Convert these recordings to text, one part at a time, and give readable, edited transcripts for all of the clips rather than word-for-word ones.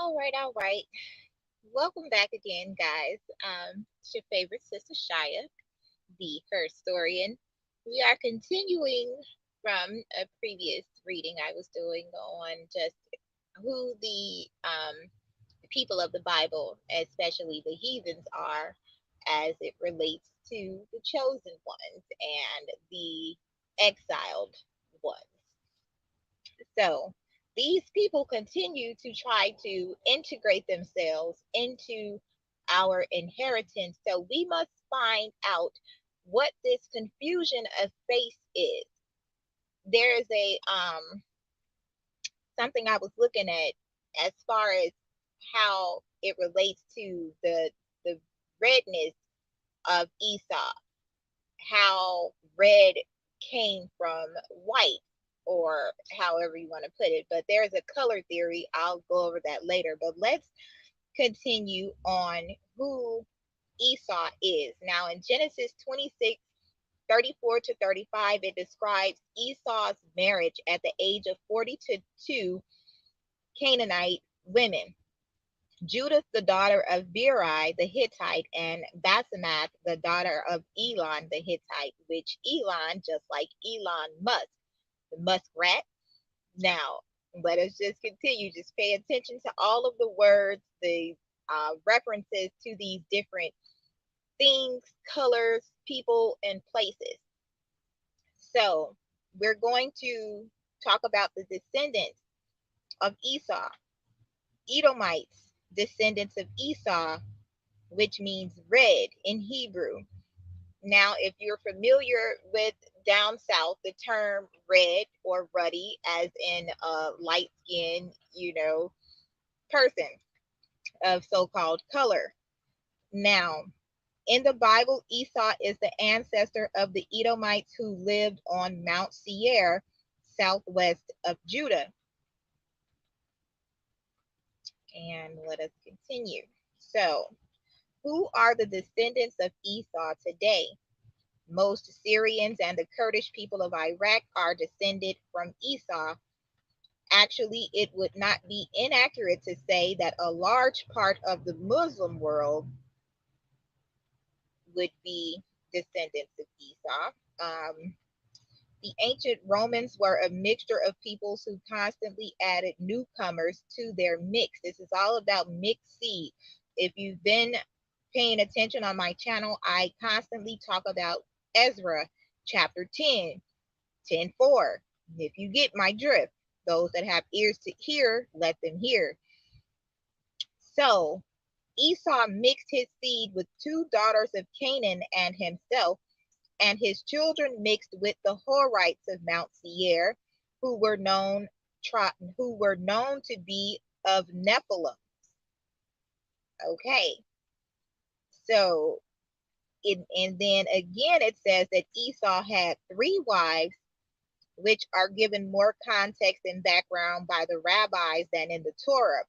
All right. Welcome back again, guys. It's your favorite sister Shia, the her historian. We are continuing from a previous reading I was doing on just who the people of the Bible, especially the heathens, are as it relates to the chosen ones and the exiled ones. So these people continue to try to integrate themselves into our inheritance. So we must find out what this confusion of faith is. There is a something I was looking at as far as how it relates to the redness of Esau, how red came from white, or however you want to put it. But there's a color theory. I'll go over that later. But let's continue on who Esau is. Now, in Genesis 26:34 to 35, it describes Esau's marriage at the age of 40 to two Canaanite women. Judith, the daughter of Beri the Hittite, and Basemath, the daughter of Elon the Hittite, which Elon, just like Elon Musk, the muskrat. Now, let us just continue. Just pay attention to all of the words, the references to these different things, colors, people, and places. So, we're going to talk about the descendants of Esau, Edomites, descendants of Esau, which means red in Hebrew. Now, if you're familiar with down south, the term red or ruddy, as in a light skinned, person of so called color. Now, in the Bible, Esau is the ancestor of the Edomites who lived on Mount Seir, southwest of Judah. And let us continue. So, who are the descendants of Esau today? Most Syrians and the Kurdish people of Iraq are descended from Esau. Actually, it would not be inaccurate to say that a large part of the Muslim world would be descendants of Esau. The ancient Romans were a mixture of peoples who constantly added newcomers to their mix. This is all about mixed seed. If you've been paying attention on my channel, I constantly talk about Ezra chapter 10, 10:4. If you get my drift, those that have ears to hear, let them hear. So Esau mixed his seed with two daughters of Canaan and himself, and his children mixed with the Horites of Mount Seir, who were known to be of Nephilim. Okay, so and then again it says that Esau had three wives, which are given more context and background by the rabbis than in the Torah.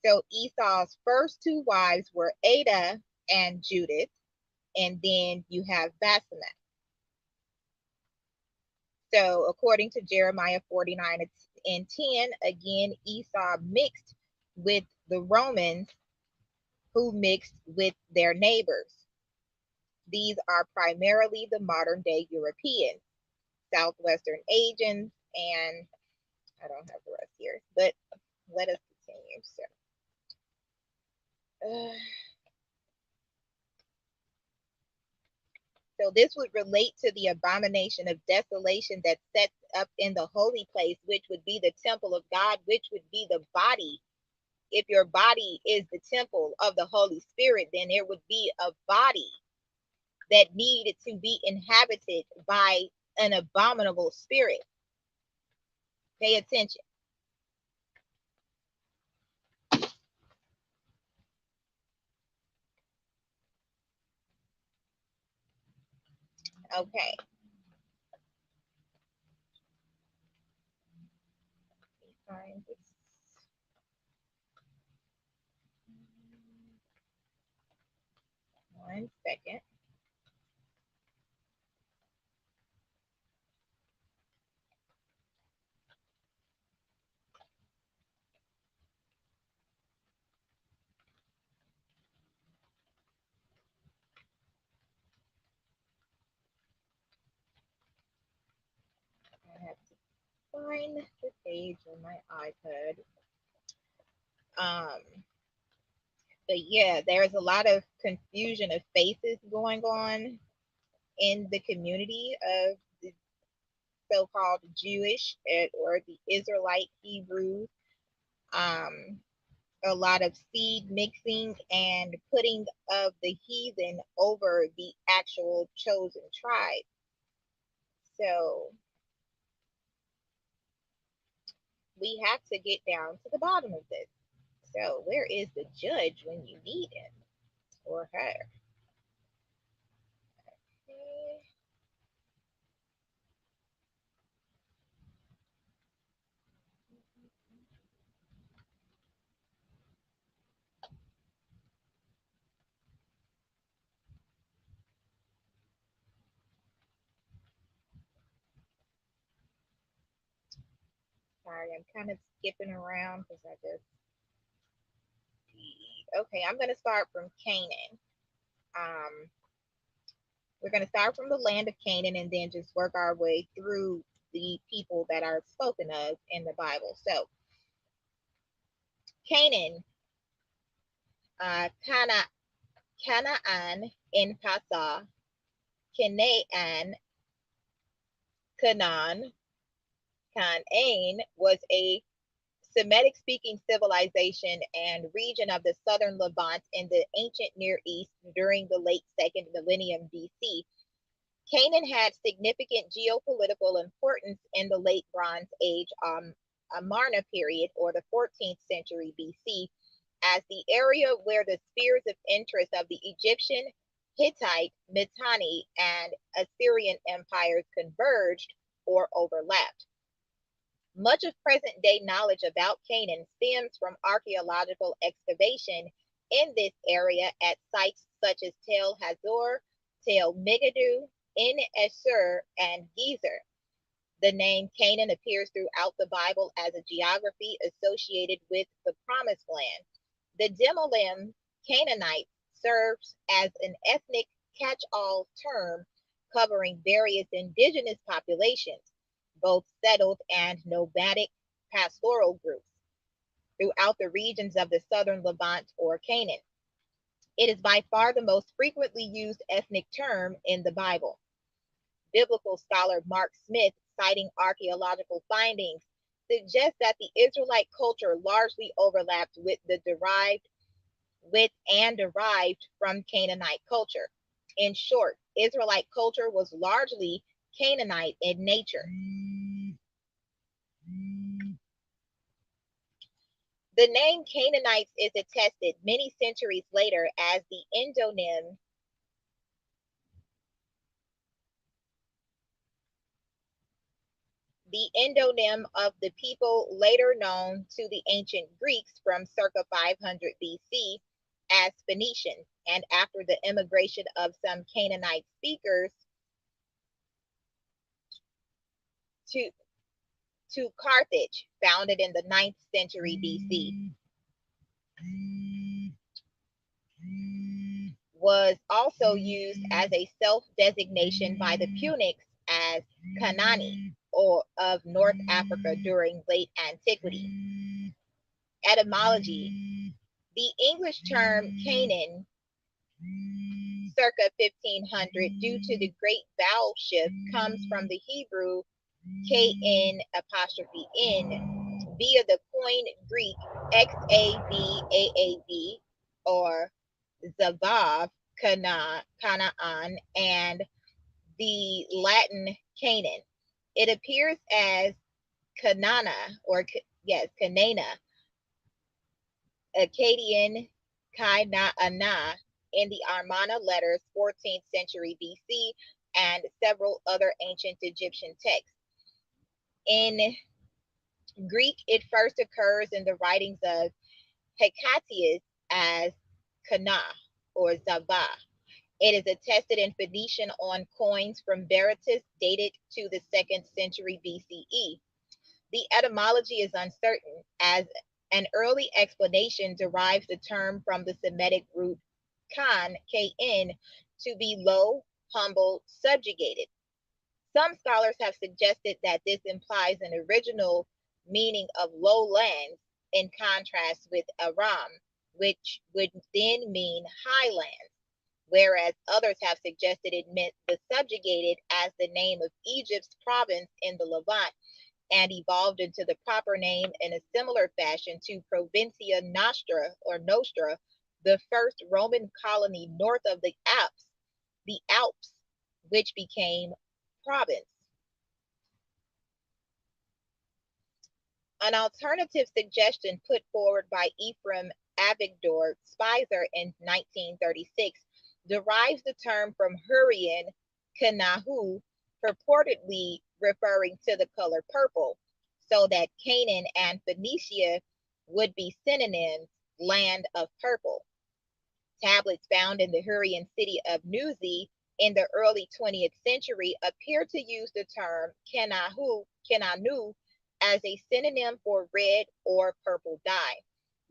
So Esau's first two wives were Ada and Judith, and then you have Basemath. So according to Jeremiah 49 and 10, again, Esau mixed with the Romans who mixed with their neighbors. These are primarily the modern day Europeans, Southwestern Asians, and I don't have the rest here, but let us continue. So this would relate to the abomination of desolation that sets up in the holy place, which would be the temple of God, which would be the body. If your body is the temple of the Holy Spirit, then there would be a body that needed to be inhabited by an abominable spirit. Pay attention. Okay. Find this. One second. find the page on my iPad. Um, but yeah, there's a lot of confusion of faces going on in the community of the so-called Jewish or the Israelite Hebrews. Um, a lot of seed mixing and putting of the heathen over the actual chosen tribe. So we have to get down to the bottom of this. So where is the judge when you need him or her? Okay. Sorry, I'm kind of skipping around because I just okay. I'm going to start from Canaan. Um, we're going to start from the land of Canaan and then just work our way through the people that are spoken of in the Bible. So Canaan, Cana, Canaan in Pasa, Canaan, Canaan, Canaan was a Semitic speaking civilization and region of the southern Levant in the ancient Near East during the late second millennium BC. Canaan had significant geopolitical importance in the late Bronze Age Amarna period, or the 14th century BC, as the area where the spheres of interest of the Egyptian, Hittite, Mitanni, and Assyrian empires converged or overlapped. Much of present day knowledge about Canaan stems from archaeological excavation in this area at sites such as Tel Hazor, Tel Megiddo, En Esur, and Gezer. The name Canaan appears throughout the Bible as a geography associated with the Promised Land. The demonym Canaanite serves as an ethnic catch-all term covering various indigenous populations, both settled and nomadic pastoral groups, throughout the regions of the southern Levant or Canaan. It is by far the most frequently used ethnic term in the Bible. Biblical scholar Mark Smith, citing archaeological findings, suggests that the Israelite culture largely overlapped with and derived from Canaanite culture. In short, Israelite culture was largely Canaanite in nature. The name Canaanites is attested many centuries later as the endonym of the people later known to the ancient Greeks from circa 500 BC as Phoenicians, and after the immigration of some Canaanite speakers to, to Carthage, founded in the 9th century BC, was also used as a self-designation by the Punics as Kanani or of North Africa during late antiquity. Etymology: the English term Canaan, circa 1500, due to the great vowel shift, comes from the Hebrew KN apostrophe N via the Koine Greek XAVAAV or Zavav, Canaan, and the Latin Canaan. It appears as Canana or yes, Canana, Akkadian Kaina'ana in the Amarna letters 14th century BC and several other ancient Egyptian texts. In Greek, it first occurs in the writings of Hecataeus as Kana or Zava. It is attested in Phoenician on coins from Berytus dated to the 2nd century BCE. The etymology is uncertain, as an early explanation derives the term from the Semitic root kan, kn, to be low, humble, subjugated. Some scholars have suggested that this implies an original meaning of lowlands in contrast with Aram, which would then mean highlands, whereas others have suggested it meant the subjugated as the name of Egypt's province in the Levant and evolved into the proper name in a similar fashion to Provincia Nostra or Nostra, the first Roman colony north of the Alps, which became province. An alternative suggestion put forward by Ephraim Avigdor Spicer in 1936 derives the term from Hurrian Kanahu, purportedly referring to the color purple, so that Canaan and Phoenicia would be synonyms, land of purple. Tablets found in the Hurrian city of Nuzi in the early 20th century appear to use the term Kenanu as a synonym for red or purple dye,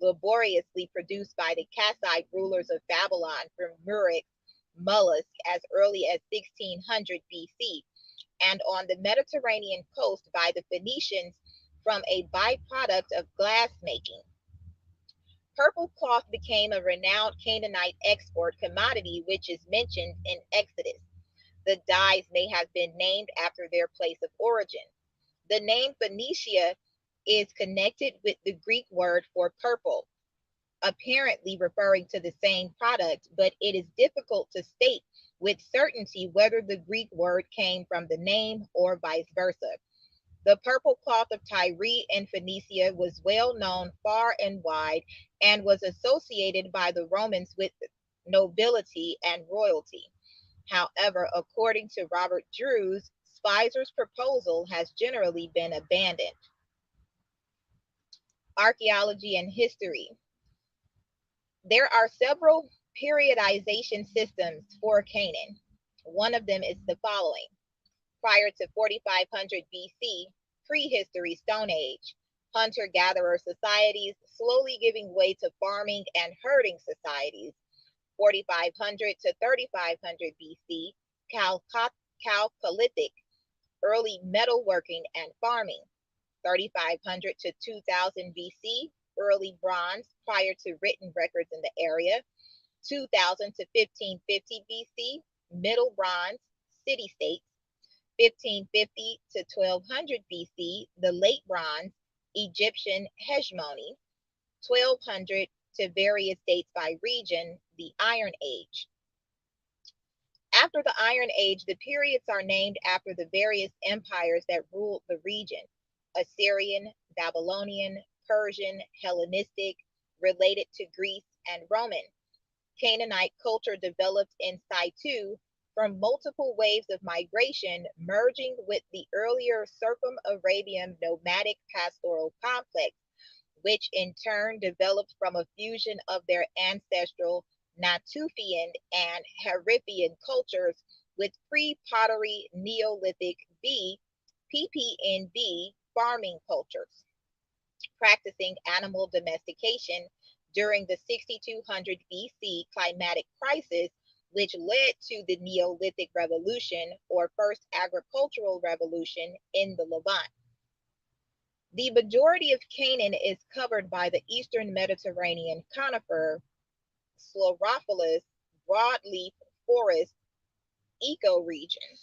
laboriously produced by the Kassite rulers of Babylon from Murex mollusk as early as 1600 BC, and on the Mediterranean coast by the Phoenicians from a byproduct of glass making. Purple cloth became a renowned Canaanite export commodity, which is mentioned in Exodus. The dyes may have been named after their place of origin. The name Phoenicia is connected with the Greek word for purple, apparently referring to the same product, but it is difficult to state with certainty whether the Greek word came from the name or vice versa. The purple cloth of Tyre and Phoenicia was well known far and wide and was associated by the Romans with nobility and royalty. However, according to Robert Drews, Spizer's proposal has generally been abandoned. Archaeology and history. There are several periodization systems for Canaan. One of them is the following. Prior to 4500 BC, prehistory Stone Age, hunter-gatherer societies slowly giving way to farming and herding societies. 4500 to 3500 BC, Chalcolithic, early metalworking and farming. 3500 to 2000 BC, early bronze prior to written records in the area. 2000 to 1550 BC, middle bronze, city-states. 1550 to 1200 BC, the late bronze, Egyptian hegemony. 1200 to various dates by region, the Iron Age. After the Iron Age, the periods are named after the various empires that ruled the region: Assyrian, Babylonian, Persian, Hellenistic, related to Greece and Roman. Canaanite culture developed in situ from multiple waves of migration, merging with the earlier Circum-Arabian nomadic pastoral complex, which in turn developed from a fusion of their ancestral Natufian and Harappian cultures with pre-pottery Neolithic PPNB farming cultures, practicing animal domestication during the 6200 BC climatic crisis, which led to the Neolithic Revolution or First Agricultural Revolution in the Levant. The majority of Canaan is covered by the eastern Mediterranean conifer Sclerophyllus broadleaf forest ecoregion.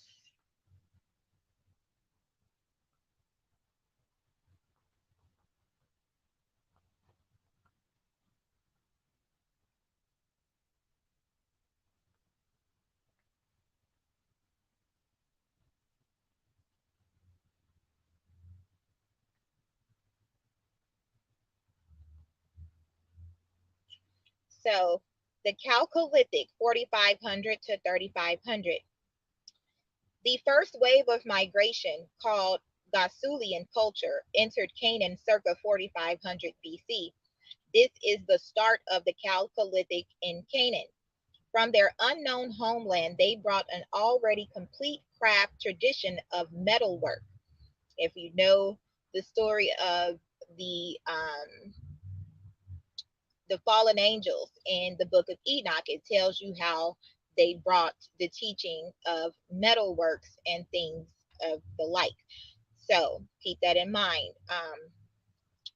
So the Chalcolithic 4500 to 3500. The first wave of migration, called Gausulian culture, entered Canaan circa 4500 BC. This is the start of the Chalcolithic in Canaan. From their unknown homeland, they brought an already complete craft tradition of metalwork. If you know the story of the um, the fallen angels in the book of Enoch, it tells you how they brought the teaching of metalworks and things of the like. So keep that in mind.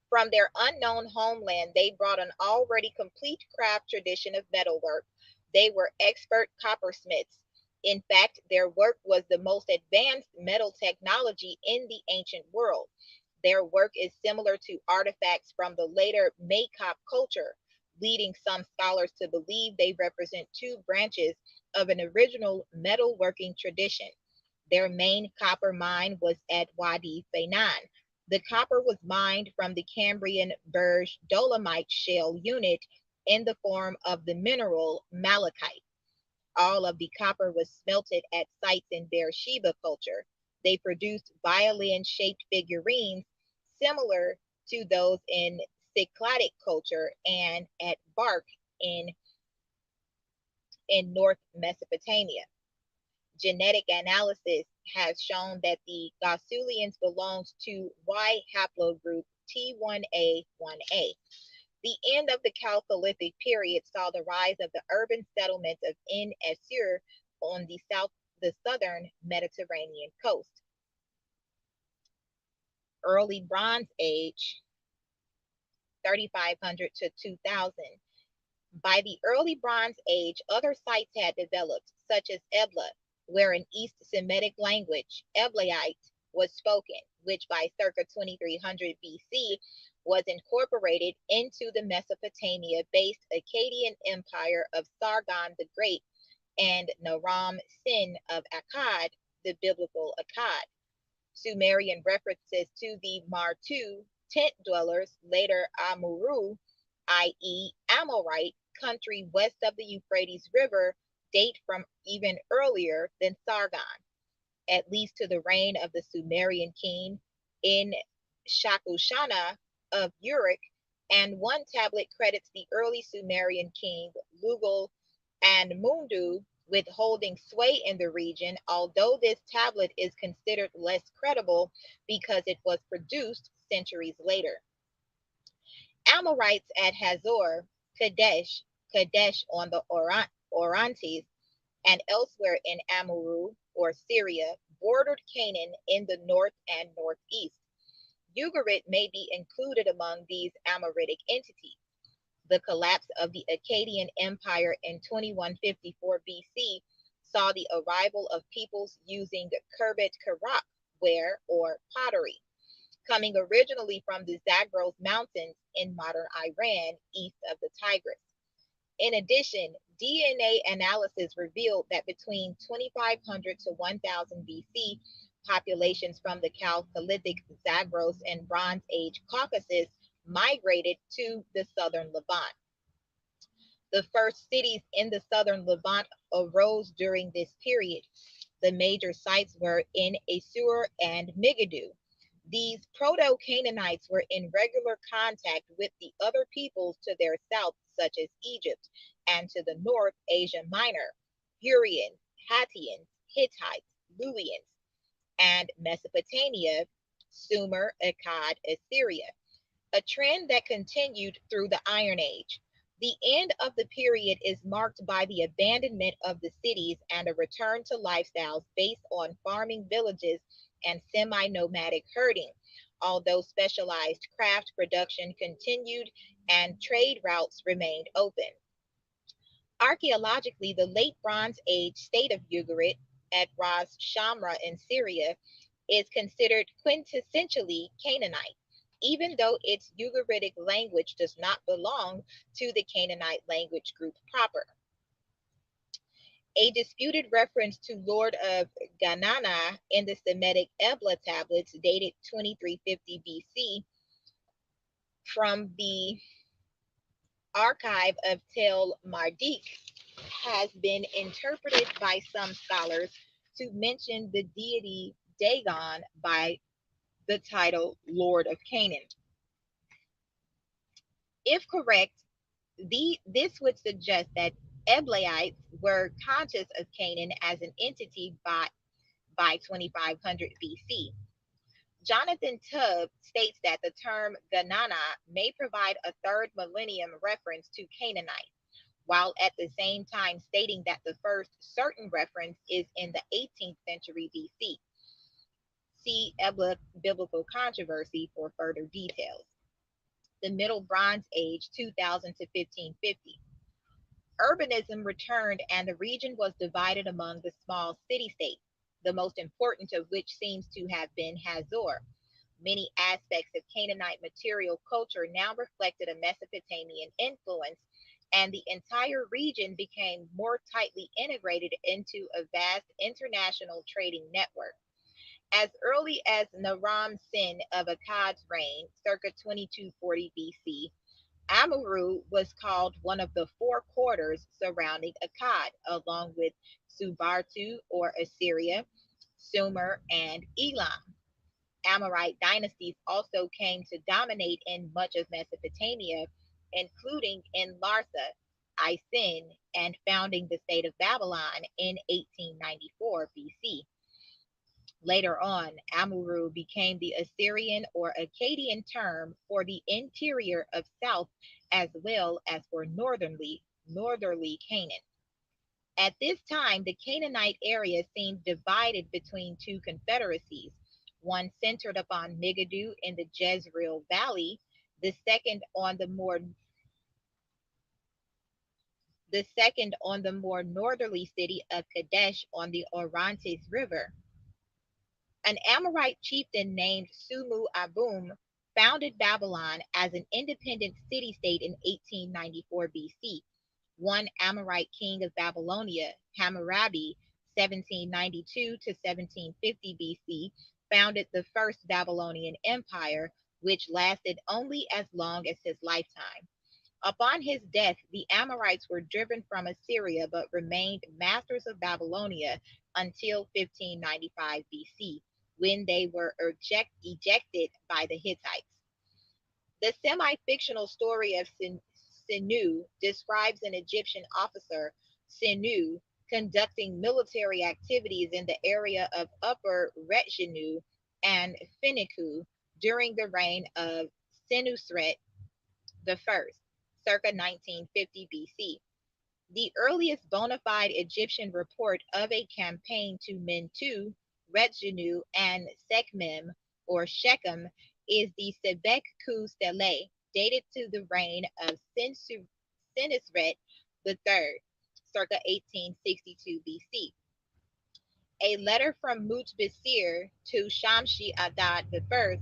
From their unknown homeland, they brought an already complete craft tradition of metalwork. They were expert coppersmiths. In fact, their work was the most advanced metal technology in the ancient world. Their work is similar to artifacts from the later Maykop culture, leading some scholars to believe they represent two branches of an original metalworking tradition. Their main copper mine was at Wadi Fainan. The copper was mined from the Cambrian Berge dolomite shale unit in the form of the mineral malachite. All of the copper was smelted at sites in Beersheba culture. They produced violin-shaped figurines similar to those in Cycladic culture and at Bark in, in North Mesopotamia. Genetic analysis has shown that the Gausulians belonged to Y haplogroup T1A1A. The end of the Chalcolithic period saw the rise of the urban settlements of En Assur on the southern Mediterranean coast. Early Bronze Age, 3500 to 2000. By the early Bronze Age, other sites had developed, such as Ebla, where an East Semitic language, Eblaite, was spoken, which by circa 2300 BC was incorporated into the Mesopotamia-based Akkadian Empire of Sargon the Great and Naram Sin of Akkad, the biblical Akkad. Sumerian references to the Martu tent dwellers, later Amuru, i.e., Amorite, country west of the Euphrates River, date from even earlier than Sargon, at least to the reign of the Sumerian king in Shakushana of Uruk, and one tablet credits the early Sumerian king Lugal and Mundu with holding sway in the region, although this tablet is considered less credible because it was produced centuries later. Amorites at Hazor, Kadesh on the Orontes, and elsewhere in Amuru or Syria, bordered Canaan in the north and northeast. Ugarit may be included among these Amoritic entities. The collapse of the Akkadian Empire in 2154 BC saw the arrival of peoples using Kerbet Karak ware or pottery, coming originally from the Zagros Mountains in modern Iran east of the Tigris. In addition, DNA analysis revealed that between 2500 to 1000 BC, populations from the Chalcolithic, Zagros, and Bronze Age Caucasus migrated to the southern Levant. The first cities in the southern Levant arose during this period. The major sites were in Assur and Megiddo. These Proto-Canaanites were in regular contact with the other peoples to their south, such as Egypt, and to the north, Asia Minor, Hurrians, Hattians, Hittites, Luwians, and Mesopotamia, Sumer, Akkad, Assyria, a trend that continued through the Iron Age. The end of the period is marked by the abandonment of the cities and a return to lifestyles based on farming villages and semi-nomadic herding, although specialized craft production continued and trade routes remained open. Archaeologically, the late Bronze Age state of Ugarit at Ras Shamra in Syria is considered quintessentially Canaanite, even though its Ugaritic language does not belong to the Canaanite language group proper. A disputed reference to Lord of Ganana in the Semitic Ebla tablets dated 2350 BC from the archive of Tel Marduk has been interpreted by some scholars to mention the deity Dagon by the title Lord of Canaan. If correct, this would suggest that Eblaites were conscious of Canaan as an entity by 2500 BC. Jonathan Tubb states that the term Ganana may provide a third millennium reference to Canaanite, while at the same time stating that the first certain reference is in the 18th century BC. See Biblical Controversy for further details. The Middle Bronze Age, 2000 to 1550. Urbanism returned and the region was divided among the small city-states, the most important of which seems to have been Hazor. Many aspects of Canaanite material culture now reflected a Mesopotamian influence, and the entire region became more tightly integrated into a vast international trading network. As early as Naram Sin of Akkad's reign, circa 2240 BC, Amurru was called one of the four quarters surrounding Akkad, along with Subartu or Assyria, Sumer, and Elam. Amorite dynasties also came to dominate in much of Mesopotamia, including in Larsa, Isin, and founding the state of Babylon in 1894 BC. Later on, Amurru became the Assyrian or Akkadian term for the interior of South as well as for northerly Canaan. At this time, the Canaanite area seemed divided between two confederacies, one centered upon Megiddo in the Jezreel Valley, the second on the more northerly city of Kadesh on the Orontes River. An Amorite chieftain named Sumu Abum founded Babylon as an independent city state in 1894 BC. One Amorite king of Babylonia, Hammurabi, 1792 to 1750 BC, founded the First Babylonian Empire, which lasted only as long as his lifetime. Upon his death, the Amorites were driven from Assyria but remained masters of Babylonia until 1595 BC, when they were ejected by the Hittites. The semi fictional story of Sinu describes an Egyptian officer, Sinu, conducting military activities in the area of Upper Retjenu and Finiku during the reign of Senusret I, circa 1950 BC. The earliest bona fide Egyptian report of a campaign to Mentu, Retjenu, and Sekhmim or Shechem is the Sebek Ku Stele, dated to the reign of Senusret III, circa 1862 BC. A letter from Mutbesir to Shamshi Adad I,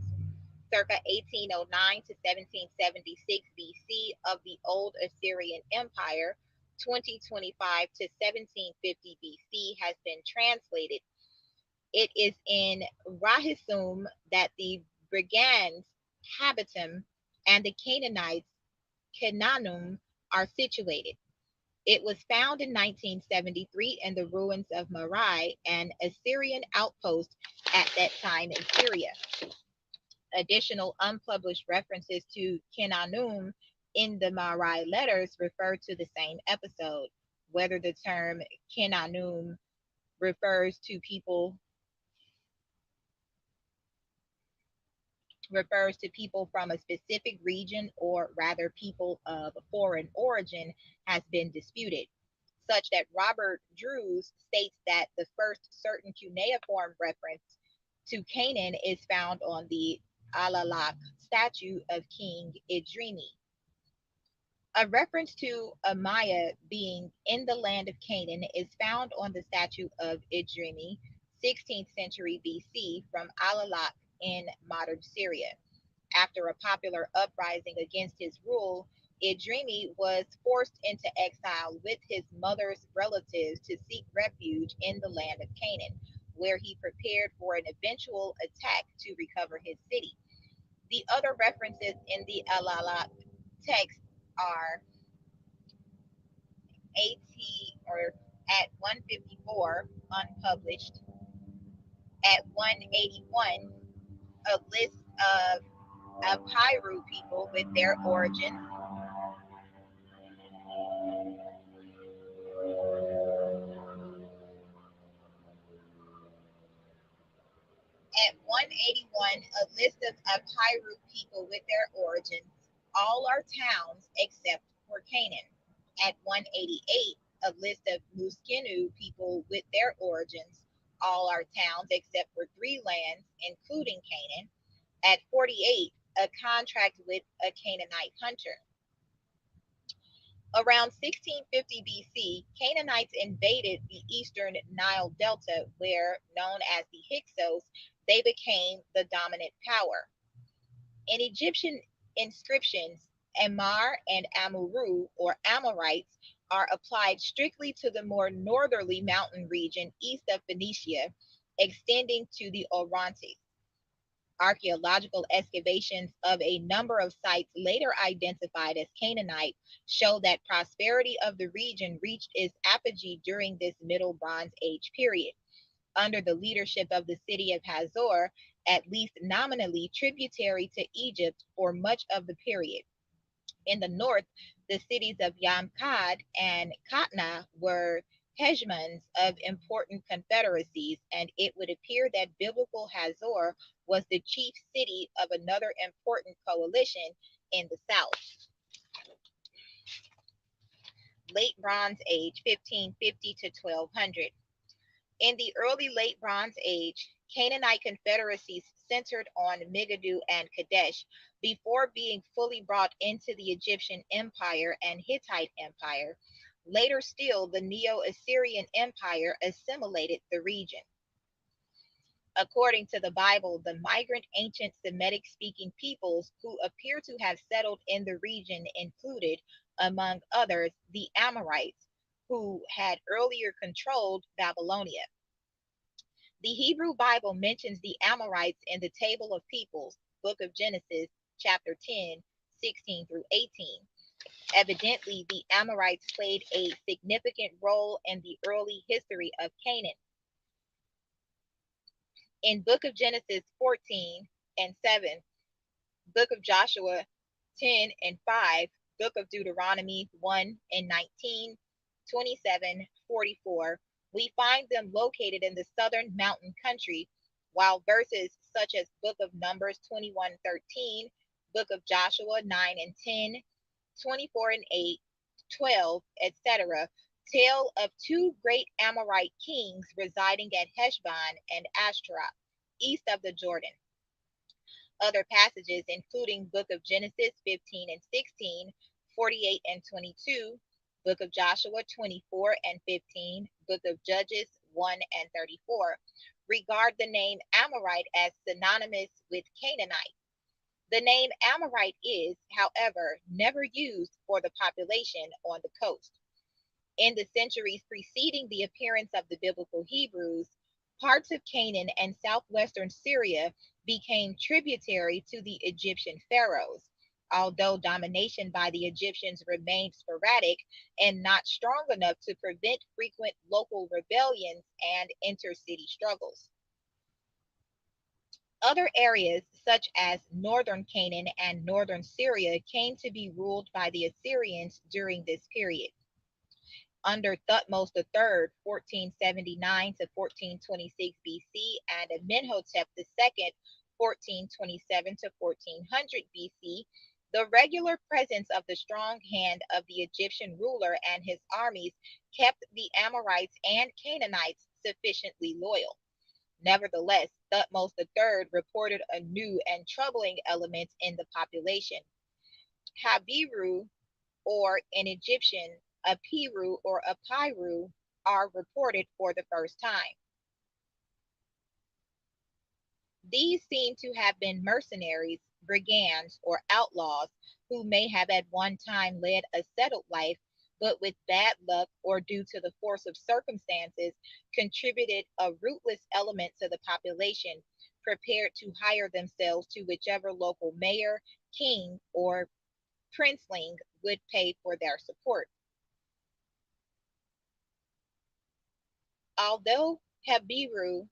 circa 1809 to 1776 BC of the Old Assyrian Empire, 2025 to 1750 BC, has been translated. It is in Rahisum that the Brigands, Habitum, and the Canaanites, Cananum, are situated. It was found in 1973 in the ruins of Marai, an Assyrian outpost at that time in Syria. Additional unpublished references to Kenanum in the Marai letters refer to the same episode. Whether the term Kenanum refers to people from a specific region or rather people of foreign origin has been disputed, such that Robert Drews states that the first certain cuneiform reference to Canaan is found on the Alalak statue of King Idrimi. A reference to Amaya being in the land of Canaan is found on the statue of Idrimi, 16th century BC, from Alalak in modern Syria. After a popular uprising against his rule, Idrimi was forced into exile with his mother's relatives to seek refuge in the land of Canaan, where he prepared for an eventual attack to recover his city. The other references in the Alalak text are or at 154, unpublished, at 181, a list of Apairu people with their origins. At 181, a list of Apairu people with their origins. All are towns except for Canaan. At 188, a list of Muskinu people with their origins. all our towns except for three lands, including Canaan. At 48, a contract with a Canaanite hunter. Around 1650 BC, Canaanites invaded the eastern Nile Delta, where, known as the Hyksos, they became the dominant power. In Egyptian inscriptions, Amar and Amuru, or Amorites, are applied strictly to the more northerly mountain region east of Phoenicia, extending to the Orontes. Archaeological excavations of a number of sites later identified as Canaanite show that prosperity of the region reached its apogee during this Middle Bronze Age period, under the leadership of the city of Hazor, at least nominally tributary to Egypt for much of the period. In the north, the cities of Yamkad and Katna were hegemons of important confederacies, and it would appear that biblical Hazor was the chief city of another important coalition in the south. Late Bronze Age, 1550 to 1200. In the early late Bronze Age, Canaanite confederacies centered on Megiddo and Kadesh before being fully brought into the Egyptian Empire and Hittite Empire. Later still, the Neo-Assyrian Empire assimilated the region. According to the Bible, the migrant ancient Semitic speaking peoples who appear to have settled in the region included, among others, the Amorites, who had earlier controlled Babylonia. The Hebrew Bible mentions the Amorites in the Table of Peoples, Book of Genesis, chapter 10, 16 through 18. Evidently, the Amorites played a significant role in the early history of Canaan. In Book of Genesis 14 and 7, Book of Joshua 10 and 5, Book of Deuteronomy 1 and 19, 27, 44, we find them located in the southern mountain country, while verses such as Book of Numbers 21:13, Book of Joshua 9 and 10, 24 and 8, 12, etc., tell of two great Amorite kings residing at Heshbon and Ashtaroth, east of the Jordan. Other passages, including Book of Genesis 15 and 16, 48 and 22, Book of Joshua 24 and 15, Book of Judges 1 and 34, regard the name Amorite as synonymous with Canaanite. The name Amorite is, however, never used for the population on the coast. In the centuries preceding the appearance of the biblical Hebrews, parts of Canaan and southwestern Syria became tributary to the Egyptian pharaohs, although domination by the Egyptians remained sporadic and not strong enough to prevent frequent local rebellions and intercity struggles. Other areas, such as northern Canaan and northern Syria, came to be ruled by the Assyrians during this period. Under Thutmose III, 1479 to 1426 BC, and Amenhotep II, 1427 to 1400 BC, the regular presence of the strong hand of the Egyptian ruler and his armies kept the Amorites and Canaanites sufficiently loyal. Nevertheless, Thutmose III reported a new and troubling element in the population. Habiru, or in Egyptian, Apiru or Apiru, are reported for the first time. These seem to have been mercenaries, brigands, or outlaws who may have at one time led a settled life, but with bad luck or due to the force of circumstances, contributed a rootless element to the population, prepared to hire themselves to whichever local mayor, king, or princeling would pay for their support. Although Habiru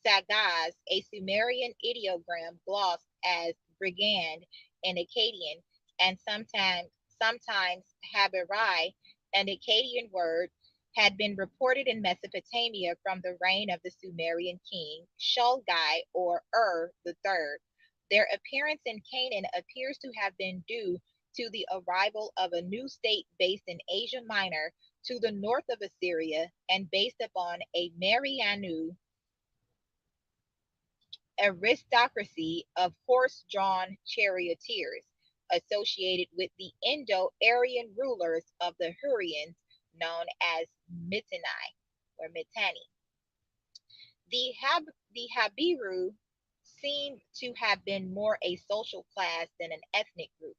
Sagaz, a Sumerian ideogram glossed as brigand in Akkadian, and sometimes Habirai, an Akkadian word, had been reported in Mesopotamia from the reign of the Sumerian king Shulgi or III. Their appearance in Canaan appears to have been due to the arrival of a new state based in Asia Minor to the north of Assyria and based upon a Marianu aristocracy of horse-drawn charioteers associated with the Indo-Aryan rulers of the Hurrians known as Mitanni or Mitanni. The Habiru seem to have been more a social class than an ethnic group.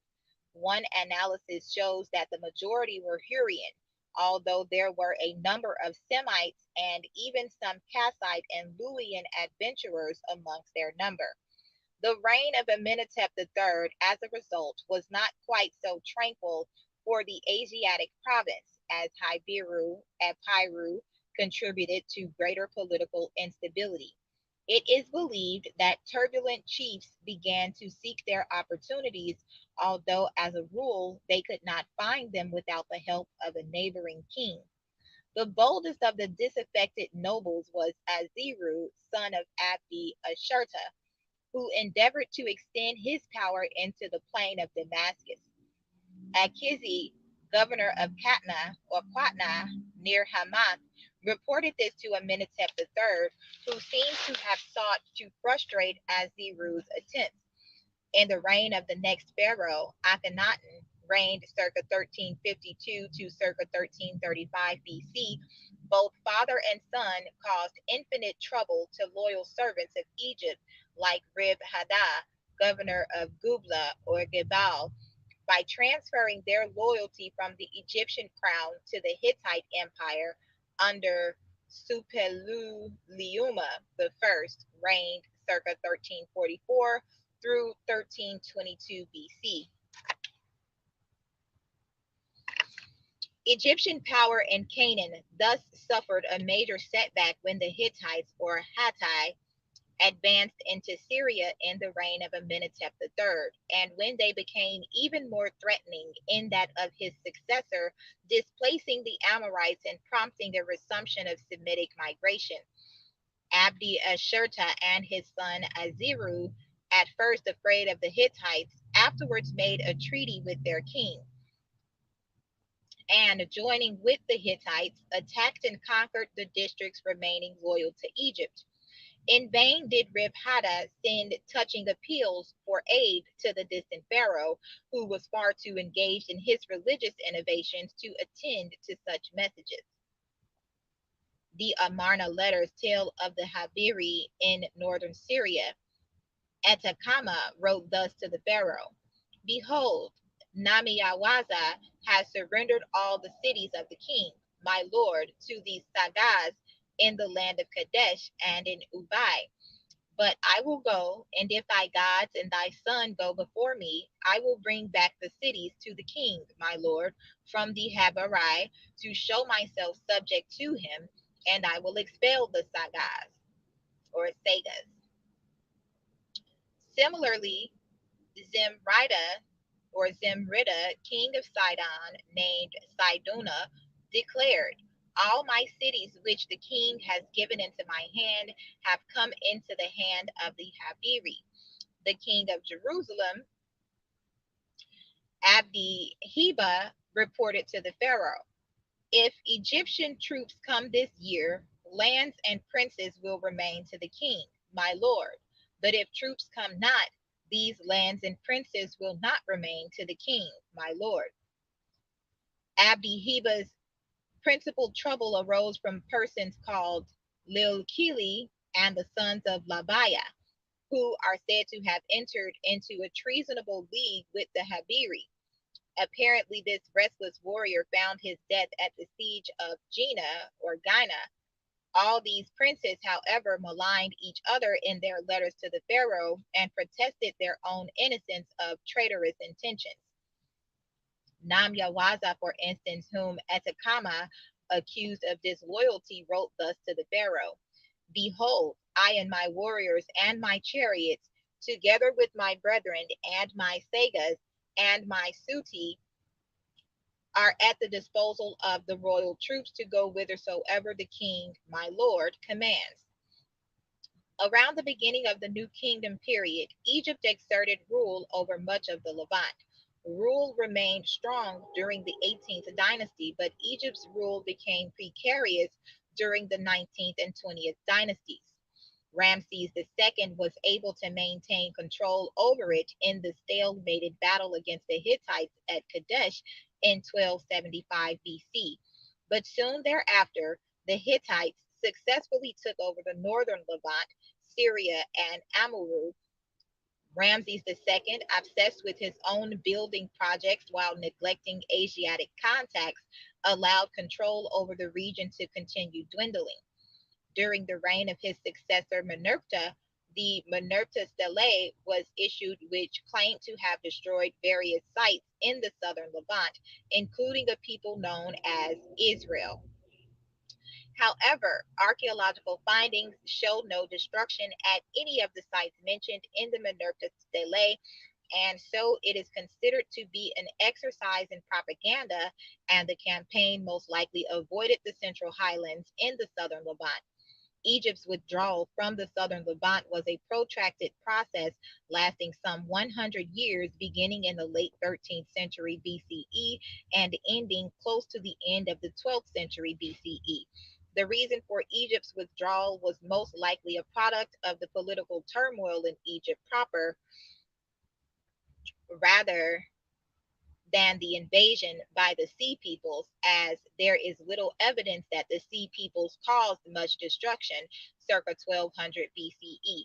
One analysis shows that the majority were Hurrian, although there were a number of Semites and even some Kassite and Luwian adventurers amongst their number. The reign of Amenhotep III, as a result, was not quite so tranquil for the Asiatic province, as Epirus contributed to greater political instability. It is believed that turbulent chiefs began to seek their opportunities, although as a rule they could not find them without the help of a neighboring king. The boldest of the disaffected nobles was Aziru, son of Abdi Ashurta, who endeavored to extend his power into the plain of Damascus. Akizi, governor of Katna or Qatna near Hamath, reported this to Amenhotep III, who seems to have sought to frustrate Aziru's attempts. In the reign of the next pharaoh, Akhenaten, reigned circa 1352 to circa 1335 BC, both father and son caused infinite trouble to loyal servants of Egypt like Rib Haddah, governor of Gubla or Gebal, by transferring their loyalty from the Egyptian crown to the Hittite Empire under Suppiluliuma I, reigned circa 1344 through 1322 BC. Egyptian power in Canaan thus suffered a major setback when the Hittites or Hattai advanced into Syria in the reign of Amenhotep III, and when they became even more threatening in that of his successor, displacing the Amorites and prompting a resumption of Semitic migration. Abdi Ashurta and his son Aziru, at first afraid of the Hittites, afterwards made a treaty with their king, and joining with the Hittites, attacked and conquered the districts remaining loyal to Egypt. In vain did Rib-Hadad send touching appeals for aid to the distant pharaoh, who was far too engaged in his religious innovations to attend to such messages. The Amarna letters tell of the Habiri in northern Syria. Etakama wrote thus to the pharaoh: Behold, Namiyawaza has surrendered all the cities of the king, my lord, to the Sagas in the land of Kadesh and in Ubai. But I will go, and if thy gods and thy son go before me, I will bring back the cities to the king, my lord, from the Habarai, to show myself subject to him, and I will expel the Sagas or Sagas. Similarly, Zimrida or Zimrida, king of Sidon, named Sidona, declared, all my cities which the king has given into my hand have come into the hand of the Habiri. The king of Jerusalem, Abdi Heba, reported to the Pharaoh, if Egyptian troops come this year, lands and princes will remain to the king, my lord. But if troops come not, these lands and princes will not remain to the king, my lord. Abdi Heba's principal trouble arose from persons called Lilkili and the sons of Labaya, who are said to have entered into a treasonable league with the Habiri. Apparently, this restless warrior found his death at the siege of Gina or Gina. All these princes, however, maligned each other in their letters to the pharaoh and protested their own innocence of traitorous intentions. Namyawaza, for instance, whom Etakama accused of disloyalty, wrote thus to the pharaoh: Behold, I and my warriors and my chariots, together with my brethren and my sagas and my suti, are at the disposal of the royal troops to go whithersoever the king, my lord, commands. Around the beginning of the New Kingdom period, Egypt exerted rule over much of the Levant. Rule remained strong during the 18th dynasty, but Egypt's rule became precarious during the 19th and 20th dynasties. Ramses II was able to maintain control over it in the stalemated battle against the Hittites at Kadesh in 1275 BC. But soon thereafter, the Hittites successfully took over the northern Levant, Syria, and Amurru. Ramses II, obsessed with his own building projects while neglecting Asiatic contacts, allowed control over the region to continue dwindling. During the reign of his successor Merneptah, the Merneptah Stele was issued, which claimed to have destroyed various sites in the southern Levant, including a people known as Israel. However, archaeological findings show no destruction at any of the sites mentioned in the Merneptah Stele, and so it is considered to be an exercise in propaganda, and the campaign most likely avoided the Central Highlands in the southern Levant. Egypt's withdrawal from the southern Levant was a protracted process lasting some 100 years, beginning in the late 13th century BCE and ending close to the end of the 12th century BCE. The reason for Egypt's withdrawal was most likely a product of the political turmoil in Egypt proper, rather than the invasion by the Sea Peoples, as there is little evidence that the Sea Peoples caused much destruction circa 1200 BCE.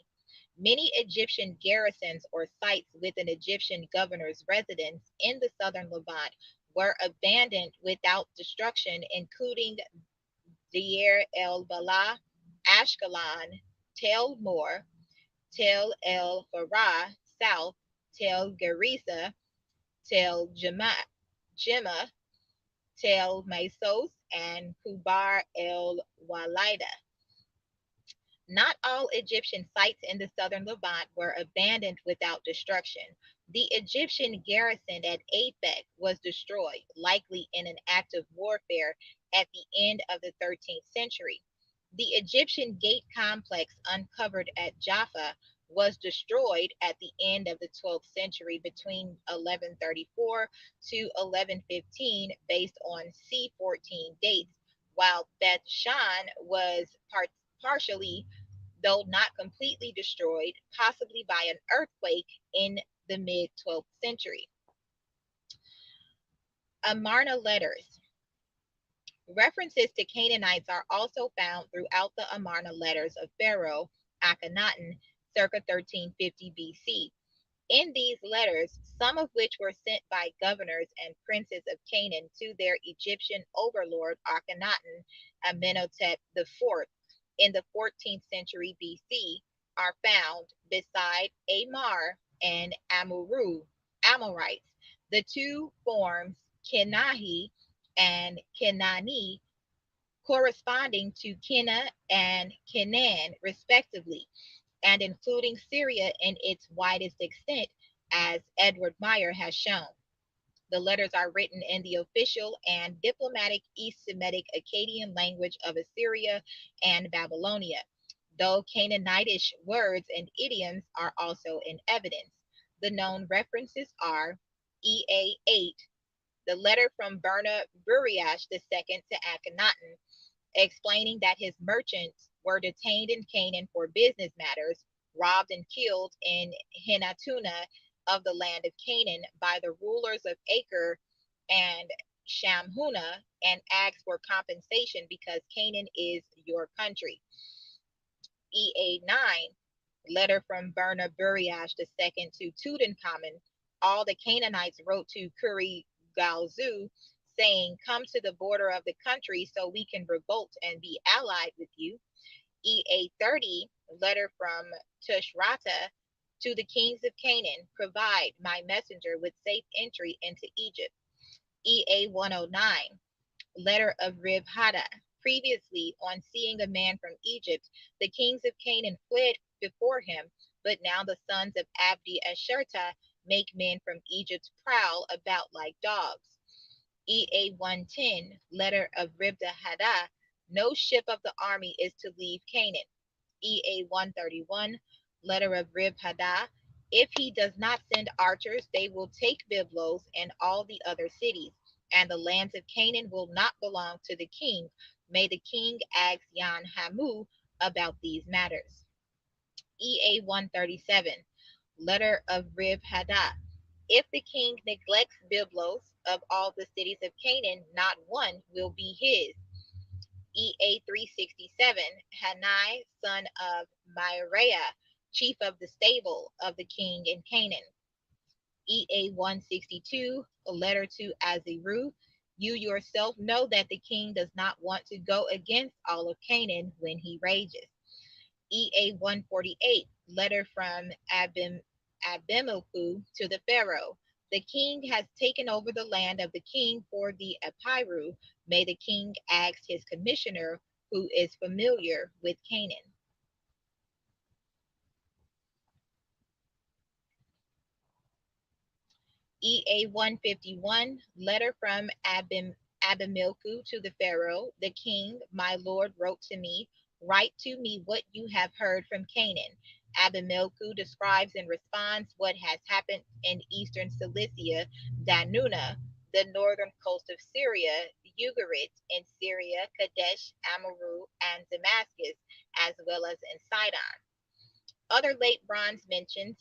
Many Egyptian garrisons or sites with an Egyptian governor's residence in the southern Levant were abandoned without destruction, including Deir el Balah, Ashkelon, Tel Mor, Tel el Farah South, Tel Gerisa, Tel Jemma, Tel Mesos, and Kubar el Walida. Not all Egyptian sites in the southern Levant were abandoned without destruction. The Egyptian garrison at Aphek was destroyed, likely in an act of warfare at the end of the 13th century. The Egyptian gate complex uncovered at Jaffa was destroyed at the end of the 12th century between 1134 to 1115 based on C14 dates, while Beth Shan was partially, though not completely, destroyed, possibly by an earthquake in the mid 12th century. Amarna letters. References to Canaanites are also found throughout the Amarna letters of Pharaoh Akhenaten circa 1350 BC. In these letters, some of which were sent by governors and princes of Canaan to their Egyptian overlord Akhenaten Amenhotep IV in the 14th century BC, are found beside Amar and Amurru, Amorites. The two forms Kenahi and Kenani, corresponding to Kena and Kenan, respectively, and including Syria in its widest extent, as Edward Meyer has shown. The letters are written in the official and diplomatic East Semitic Akkadian language of Assyria and Babylonia, though Canaanitish words and idioms are also in evidence. The known references are EA 8, the letter from Berna Buriash II to Akhenaten, explaining that his merchants were detained in Canaan for business matters, robbed and killed in Hinatuna of the land of Canaan by the rulers of Acre and Shamhuna, and asked for compensation because Canaan is your country. EA 9, letter from Berna Buriash II to Tutankhamun, all the Canaanites wrote to Kuri Galzu, saying, "Come to the border of the country so we can revolt and be allied with you." EA 30, letter from Tushrata to the kings of Canaan, "Provide my messenger with safe entry into Egypt." EA 109, letter of Rib Hadda. Previously, on seeing a man from Egypt, the kings of Canaan fled before him, but now the sons of Abdi Asherta make men from Egypt prowl about like dogs. EA 110, letter of Ribda Hadda, no ship of the army is to leave Canaan. EA 131, letter of Rib Hadda, if he does not send archers, they will take Byblos and all the other cities, and the lands of Canaan will not belong to the king. May the king ask Yan Hamu about these matters. EA 137, letter of Rib Hadad. If the king neglects Byblos, of all the cities of Canaan, not one will be his. EA 367, Hanai, son of Myriah, chief of the stable of the king in Canaan. EA 162, a letter to Aziru. You yourself know that the king does not want to go against all of Canaan when he rages. EA 148, letter from Abimelech to the Pharaoh. The king has taken over the land of the king for the Epiru. May the king ask his commissioner, who is familiar with Canaan. EA 151, letter from Abimelech to the Pharaoh. The king, my lord, wrote to me, write to me what you have heard from Canaan. Abimelech describes in response what has happened in eastern Cilicia, Danuna, the northern coast of Syria, Ugarit in Syria, Kadesh, Amuru, and Damascus, as well as in Sidon. Other late Bronze mentions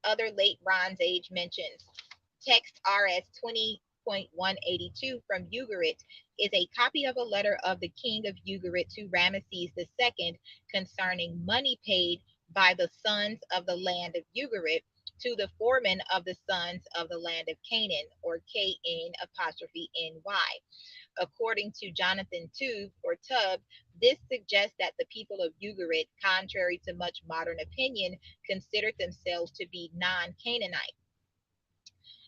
Other late Bronze Age mentions. Text RS 20.182 from Ugarit is a copy of a letter of the king of Ugarit to Ramesses II concerning money paid by the sons of the land of Ugarit to the foreman of the sons of the land of Canaan, or KN''NY. According to Jonathan Tubb, this suggests that the people of Ugarit, contrary to much modern opinion, considered themselves to be non-Canaanite.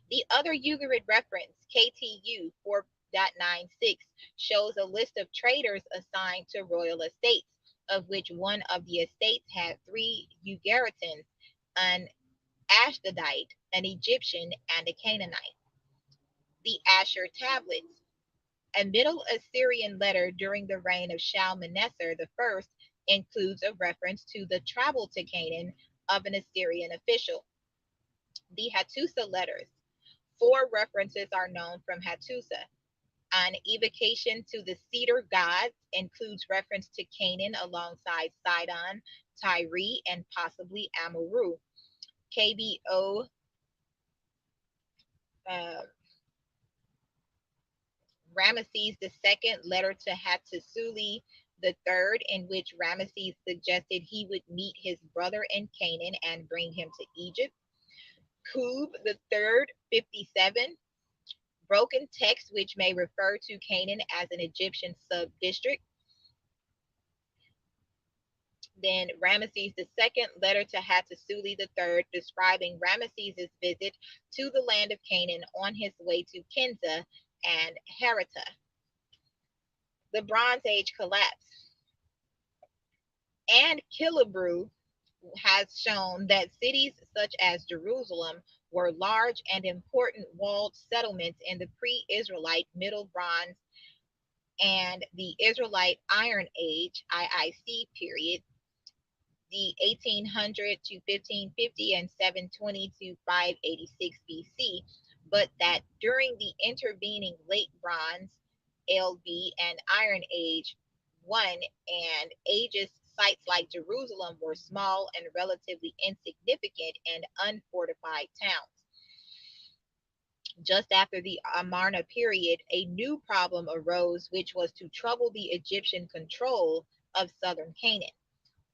The other Ugarit reference, KTU 4.96, shows a list of traders assigned to royal estates, of which one of the estates had 3 Ugaritans, an Ashdodite, an Egyptian, and a Canaanite. The Asher tablets. A Middle Assyrian letter during the reign of Shalmaneser I includes a reference to the travel to Canaan of an Assyrian official. The Hattusa letters. 4 references are known from Hattusa. An evocation to the cedar gods includes reference to Canaan alongside Sidon, Tyre, and possibly Amuru. KBO Ramesses II letter to Hattusili III, in which Ramesses suggested he would meet his brother in Canaan and bring him to Egypt. Kub III, 57, broken text which may refer to Canaan as an Egyptian sub-district. Then Ramesses II letter to Hattusili III, describing Ramesses' visit to the land of Canaan on his way to Kinza and Herata. The Bronze Age collapse. And Killebrew has shown that cities such as Jerusalem were large and important walled settlements in the pre-Israelite Middle Bronze and the Israelite Iron Age (IIC) period, the 1800 to 1550 and 720 to 586 BC, but that during the intervening Late Bronze (LB) and Iron Age (1) and ages, sites like Jerusalem were small and relatively insignificant and unfortified towns. Just after the Amarna period, a new problem arose, which was to trouble the Egyptian control of southern Canaan,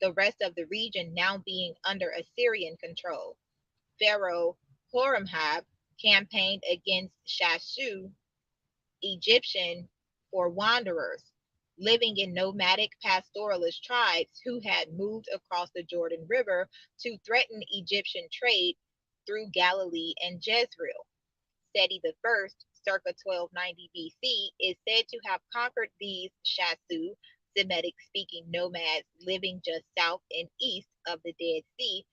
the rest of the region now being under Assyrian control. Pharaoh Horemhab campaigned against Shashu, Egyptian, for wanderers, living in nomadic pastoralist tribes who had moved across the Jordan River to threaten Egyptian trade through Galilee and Jezreel. Seti I, circa 1290 BC, is said to have conquered these Shasu, Semitic-speaking nomads living just south and east of the Dead Sea,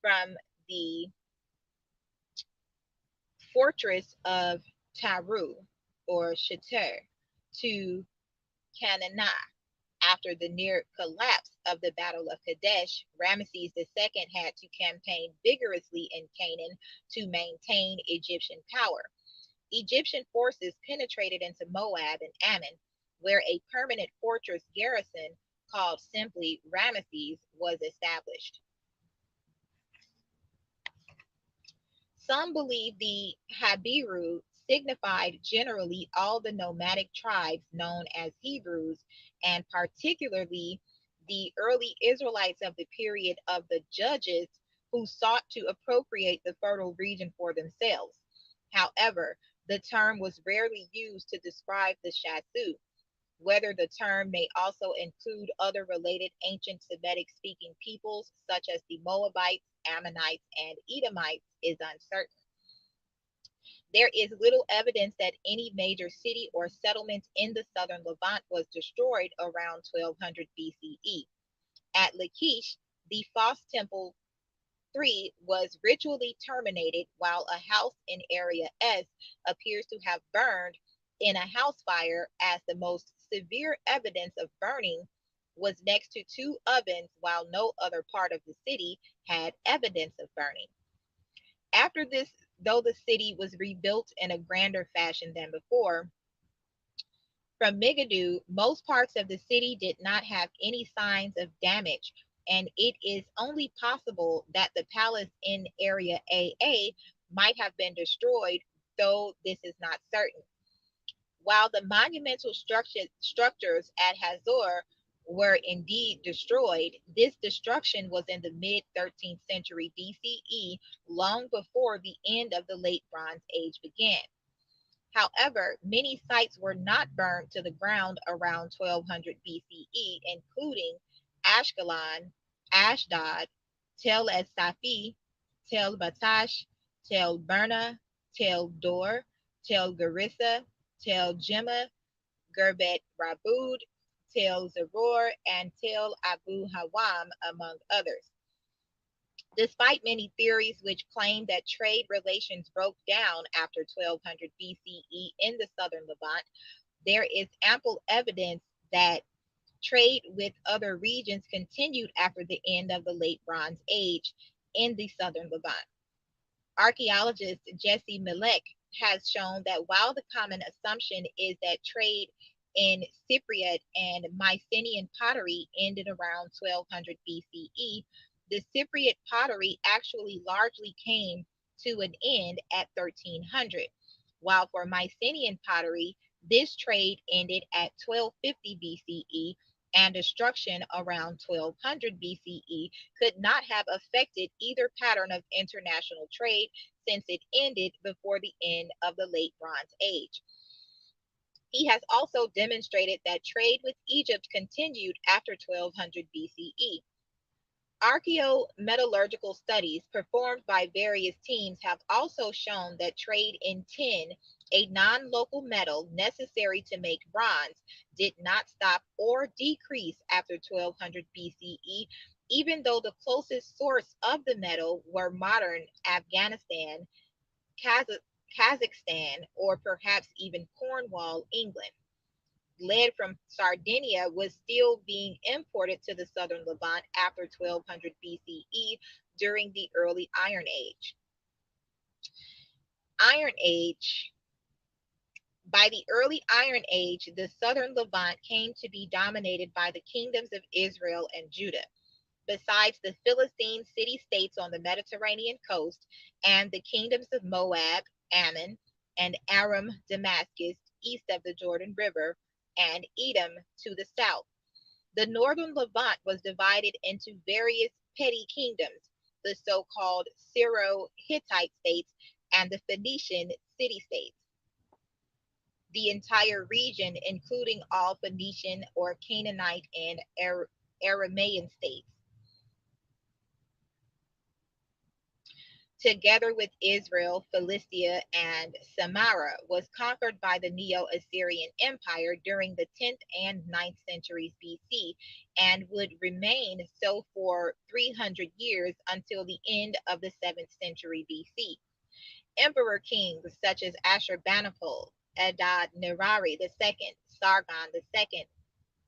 from the fortress of Taru, or Shater, to Canaanah. After the near collapse of the Battle of Kadesh, Ramesses II had to campaign vigorously in Canaan to maintain Egyptian power. Egyptian forces penetrated into Moab and Ammon, where a permanent fortress garrison called simply Ramesses, was established. Some believe the Habiru signified generally all the nomadic tribes known as Hebrews, and particularly the early Israelites of the period of the Judges who sought to appropriate the fertile region for themselves. However, the term was rarely used to describe the Shasu. Whether the term may also include other related ancient Semitic speaking peoples such as the Moabites, Ammonites, and Edomites is uncertain. There is little evidence that any major city or settlement in the southern Levant was destroyed around 1200 BCE. At Lachish, the false temple 3 was ritually terminated, while a house in Area S appears to have burned in a house fire, as the most severe evidence of burning was next to two ovens, while no other part of the city had evidence of burning. After this, though the city was rebuilt in a grander fashion than before, from Megiddo, most parts of the city did not have any signs of damage, and it is only possible that the palace in Area AA might have been destroyed, though this is not certain. While the monumental structures at Hazor were indeed destroyed, this destruction was in the mid 13th century BCE, long before the end of the Late Bronze Age began. However, many sites were not burned to the ground around 1200 BCE, including Ashkelon, Ashdod, Tel Es Safi, Tel Batash, Tel Burna, Tel Dor, Tel Garissa, Tel Jimma, Gerbet Rabud, Tel Zaror, and Tel Abu Hawam, among others. Despite many theories which claim that trade relations broke down after 1200 BCE in the southern Levant, there is ample evidence that trade with other regions continued after the end of the Late Bronze Age in the southern Levant. Archaeologist Jesse Milek has shown that while the common assumption is that trade in Cypriot and Mycenaean pottery ended around 1200 BCE, the Cypriot pottery actually largely came to an end at 1300, while for Mycenaean pottery, this trade ended at 1250 BCE, and destruction around 1200 BCE could not have affected either pattern of international trade since it ended before the end of the Late Bronze Age. He has also demonstrated that trade with Egypt continued after 1200 BCE. Archaeometallurgical studies performed by various teams have also shown that trade in tin, a non local metal necessary to make bronze, did not stop or decrease after 1200 BCE, even though the closest source of the metal were modern Afghanistan, Kazakhstan, or perhaps even Cornwall, England. Lead from Sardinia was still being imported to the southern Levant after 1200 BCE during the early Iron Age. Iron Age. By the early Iron Age, the southern Levant came to be dominated by the kingdoms of Israel and Judah. Besides the Philistine city-states on the Mediterranean coast and the kingdoms of Moab, Ammon, and Aram Damascus east of the Jordan River, and Edom to the south. The northern Levant was divided into various petty kingdoms, the so-called Syro-Hittite states and the Phoenician city-states. The entire region, including all Phoenician or Canaanite and Aramaean states, together with Israel, Philistia, and Samaria, was conquered by the Neo-Assyrian Empire during the 10th and 9th centuries BC, and would remain so for 300 years until the end of the 7th century BC. Emperor kings such as Ashurbanipal, Adad Nirari II, Sargon II,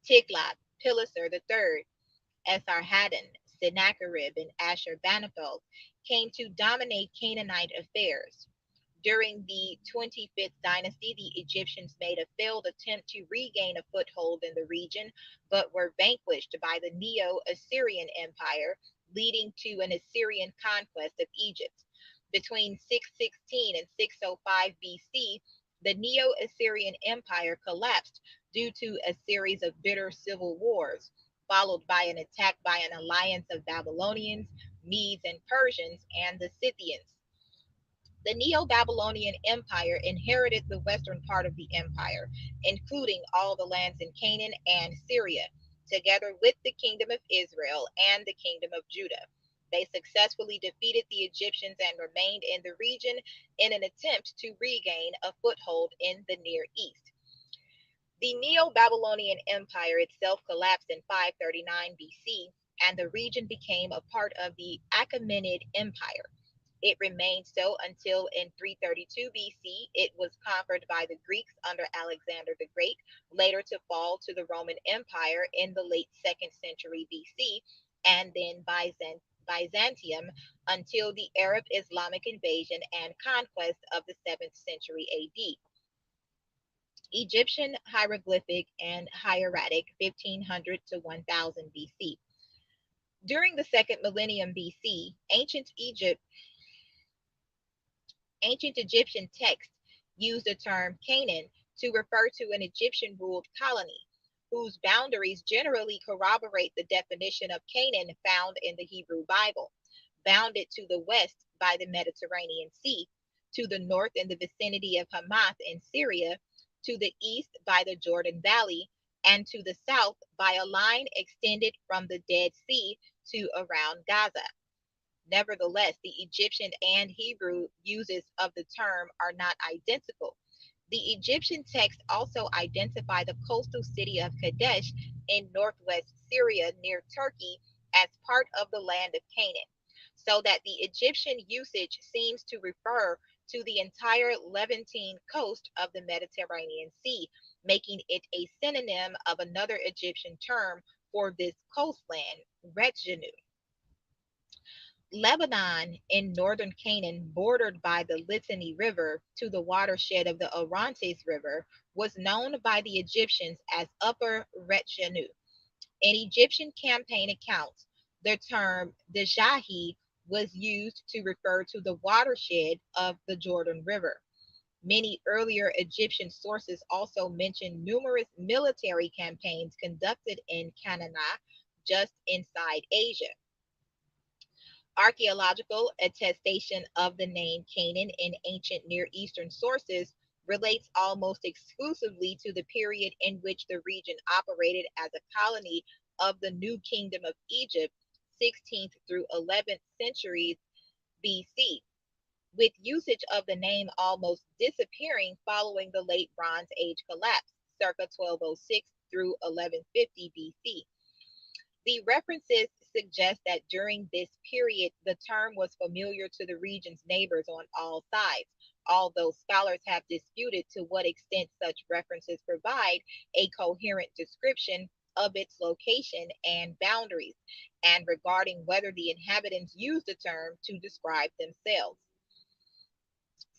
Tiglath-Pileser III, Esarhaddon, Sennacherib, and Ashurbanipal came to dominate Canaanite affairs. During the 25th dynasty, the Egyptians made a failed attempt to regain a foothold in the region, but were vanquished by the Neo Assyrian Empire, leading to an Assyrian conquest of Egypt. Between 616 and 605 BC, the Neo Assyrian Empire collapsed due to a series of bitter civil wars, followed by an attack by an alliance of Babylonians, Medes and Persians, and the Scythians. The Neo Babylonian Empire inherited the western part of the empire, including all the lands in Canaan and Syria, together with the kingdom of Israel and the kingdom of Judah. They successfully defeated the Egyptians and remained in the region in an attempt to regain a foothold in the Near East. The Neo Babylonian Empire itself collapsed in 539 BC, and the region became a part of the Achaemenid Empire. It remained so until in 332 BC it was conquered by the Greeks under Alexander the Great, later to fall to the Roman Empire in the late 2nd century BC, and then Byzantium until the Arab Islamic invasion and conquest of the 7th century AD. Egyptian hieroglyphic and hieratic 1500 to 1000 BC. During the second millennium BC, ancient Egyptian texts used the term Canaan to refer to an Egyptian ruled colony, whose boundaries generally corroborate the definition of Canaan found in the Hebrew Bible, bounded to the west by the Mediterranean Sea, to the north in the vicinity of Hamath in Syria, to the east by the Jordan Valley, and to the south by a line extended from the Dead Sea to around Gaza. Nevertheless, the Egyptian and Hebrew uses of the term are not identical. The Egyptian texts also identify the coastal city of Kadesh in northwest Syria near Turkey as part of the land of Canaan, so that the Egyptian usage seems to refer to the entire Levantine coast of the Mediterranean Sea, making it a synonym of another Egyptian term for this coastland, Rejenu. Lebanon in northern Canaan, bordered by the Litani River to the watershed of the Orontes River, was known by the Egyptians as Upper Rejenu. In Egyptian campaign accounts, the term Dejahi was used to refer to the watershed of the Jordan River. Many earlier Egyptian sources also mention numerous military campaigns conducted in Canaan, just inside Asia. Archaeological attestation of the name Canaan in ancient Near Eastern sources relates almost exclusively to the period in which the region operated as a colony of the New Kingdom of Egypt, 16th through 11th centuries BC, with usage of the name almost disappearing following the Late Bronze Age collapse, circa 1206 through 1150 BC. The references suggest that during this period, the term was familiar to the region's neighbors on all sides, although scholars have disputed to what extent such references provide a coherent description of its location and boundaries, and regarding whether the inhabitants used the term to describe themselves.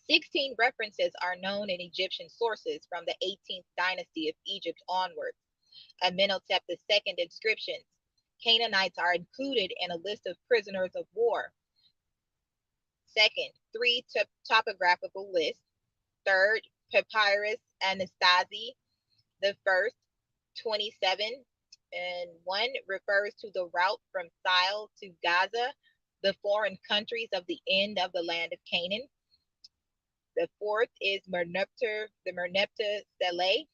16 references are known in Egyptian sources from the 18th dynasty of Egypt onwards. Amenhotep II inscriptions. Canaanites are included in a list of prisoners of war. Second, three topographical lists. Third, Papyrus Anastasi. The first, 27 and 1, refers to the route from Sile to Gaza, the foreign countries of the end of the land of Canaan. The fourth is the Merneptah Stele.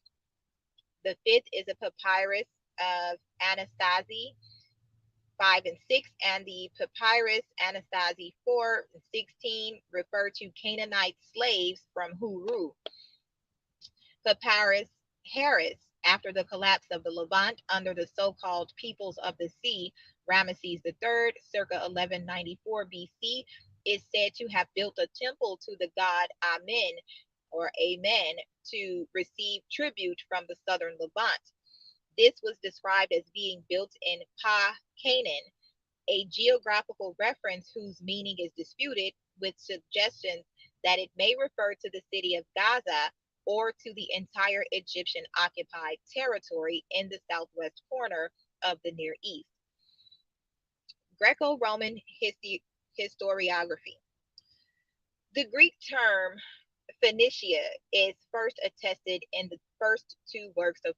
The fifth is a papyrus of Anastasi, 5 and 6, and the Papyrus Anastasi 4 and 16 refer to Canaanite slaves from Huru. Papyrus Harris, after the collapse of the Levant under the so-called peoples of the sea, Ramesses III, circa 1194 BC, is said to have built a temple to the god Amen, or Amen, to receive tribute from the southern Levant. This was described as being built in Pa Canaan, a geographical reference whose meaning is disputed, with suggestions that it may refer to the city of Gaza or to the entire Egyptian occupied territory in the southwest corner of the Near East. Greco Roman historiography. The Greek term Phoenicia is first attested in the first two works of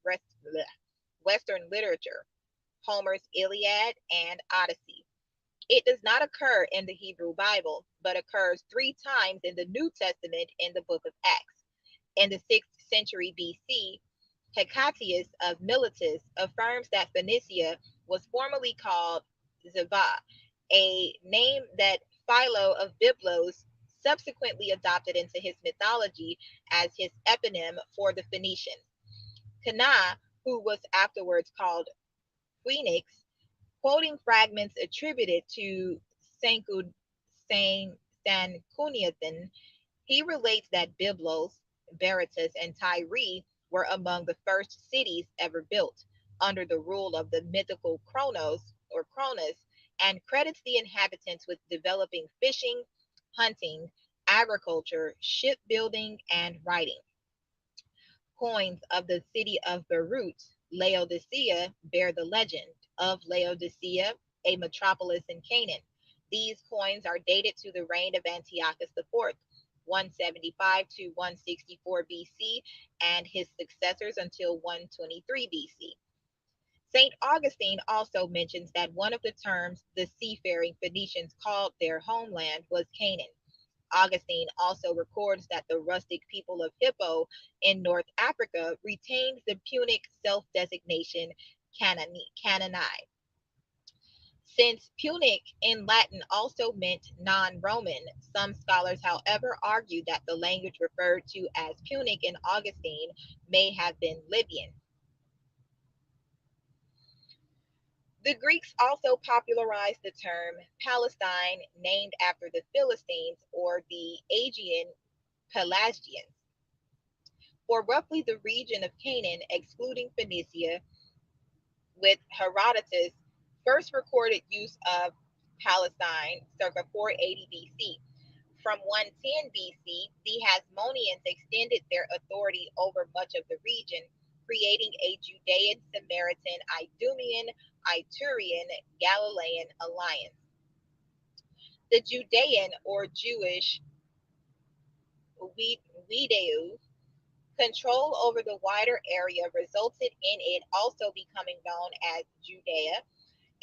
Western literature, Homer's Iliad and Odyssey. It does not occur in the Hebrew Bible, but occurs 3 times in the New Testament in the book of Acts. In the 6th century BC, Hecatius of Miletus affirms that Phoenicia was formerly called Zava, a name that Philo of Byblos subsequently adopted into his mythology as his eponym for the Phoenicians. Cana, who was afterwards called Phoenix, quoting fragments attributed to Sancuniathan, he relates that Byblos, Berytus, and Tyre were among the first cities ever built under the rule of the mythical Cronus, and credits the inhabitants with developing fishing, hunting, agriculture, shipbuilding, and writing. Coins of the city of Beirut, Laodicea, bear the legend of Laodicea, a metropolis in Canaan. These coins are dated to the reign of Antiochus IV, 175 to 164 BC, and his successors until 123 BC. St. Augustine also mentions that one of the terms the seafaring Phoenicians called their homeland was Canaan. Augustine also records that the rustic people of Hippo in North Africa retained the Punic self-designation Canaani. Since Punic in Latin also meant non-Roman, some scholars, however, argue that the language referred to as Punic in Augustine may have been Libyan. The Greeks also popularized the term Palestine, named after the Philistines or the Aegean Pelasgians, for roughly the region of Canaan, excluding Phoenicia, with Herodotus' first recorded use of Palestine circa 480 BC. From 110 BC, the Hasmoneans extended their authority over much of the region, creating a Judean, Samaritan, Idumean, Iturian, Galilean alliance. The Judean or Jewish Wedeus control over the wider area resulted in it also becoming known as Judea,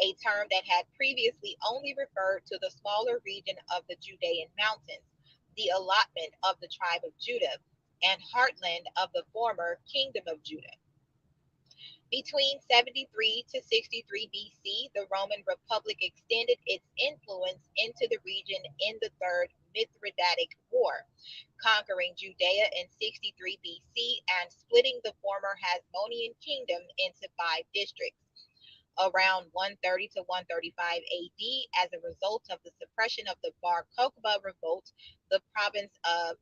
a term that had previously only referred to the smaller region of the Judean mountains, the allotment of the tribe of Judah, and heartland of the former kingdom of Judah. Between 73 to 63 BC, the Roman Republic extended its influence into the region in the Third Mithridatic War, conquering Judea in 63 BC and splitting the former Hasmonean kingdom into 5 districts. Around 130 to 135 AD, as a result of the suppression of the Bar Kokhba revolt, the province of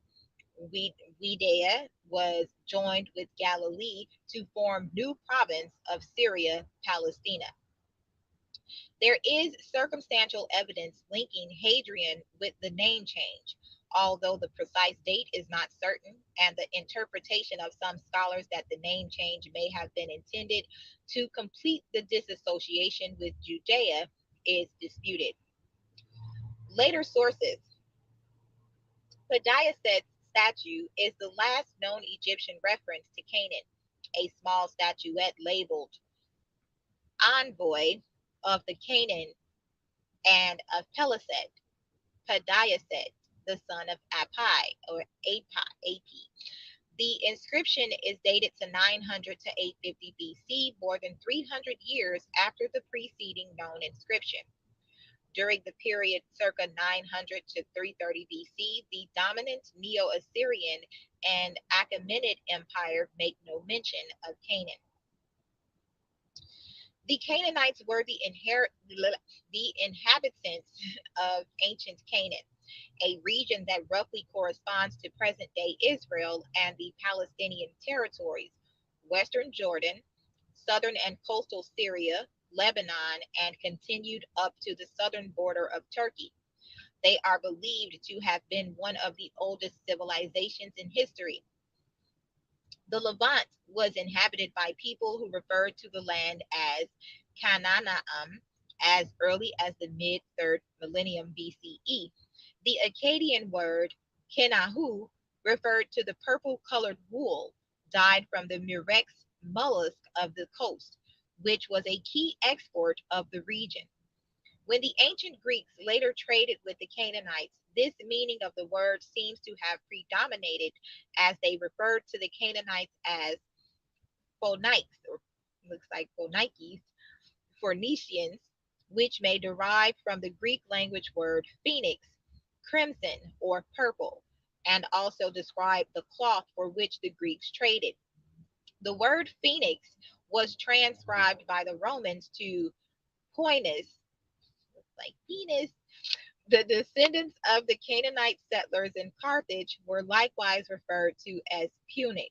Judea was joined with Galilee to form new province of Syria, Palestina. There is circumstantial evidence linking Hadrian with the name change, although the precise date is not certain, and the interpretation of some scholars that the name change may have been intended to complete the disassociation with Judea is disputed. Later sources. Padiaset's statue is the last known Egyptian reference to Canaan. A small statuette labeled Envoy of the Canaan and of Peliset, Padiaset, the son of Api or AP. The inscription is dated to 900 to 850 BC, more than 300 years after the preceding known inscription. During the period circa 900 to 330 BC, the dominant Neo-Assyrian and Achaemenid Empire make no mention of Canaan. The Canaanites were the inhabitants of ancient Canaan, a region that roughly corresponds to present-day Israel and the Palestinian territories, western Jordan, southern and coastal Syria, Lebanon, and continued up to the southern border of Turkey. They are believed to have been one of the oldest civilizations in history. The Levant was inhabited by people who referred to the land as Canaan as early as the mid 3rd millennium BCE. The Akkadian word Kenahu referred to the purple colored wool dyed from the murex mollusk of the coast, which was a key export of the region. When the ancient Greeks later traded with the Canaanites, this meaning of the word seems to have predominated as they referred to the Canaanites as Phonikes, or looks like Phonikes, Phoenicians, which may derive from the Greek language word phoenix, crimson or purple, and also describe the cloth for which the Greeks traded. The word phoenix was transcribed by the Romans to poinus, like penis. The descendants of the Canaanite settlers in Carthage were likewise referred to as Punic.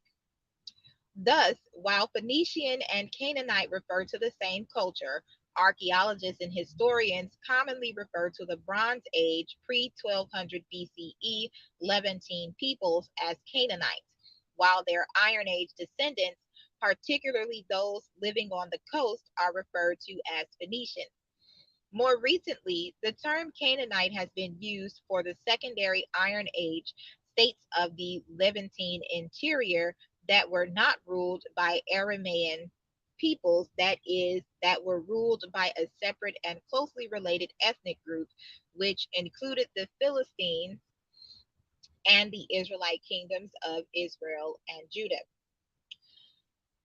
Thus, while Phoenician and Canaanite refer to the same culture, archaeologists and historians commonly refer to the Bronze Age pre 1200 BCE Levantine peoples as Canaanites, while their Iron Age descendants, particularly those living on the coast, are referred to as Phoenicians. More recently, the term Canaanite has been used for the secondary Iron Age states of the Levantine interior that were not ruled by Aramaean peoples, that is, that were ruled by a separate and closely related ethnic group, which included the Philistines and the Israelite kingdoms of Israel and Judah.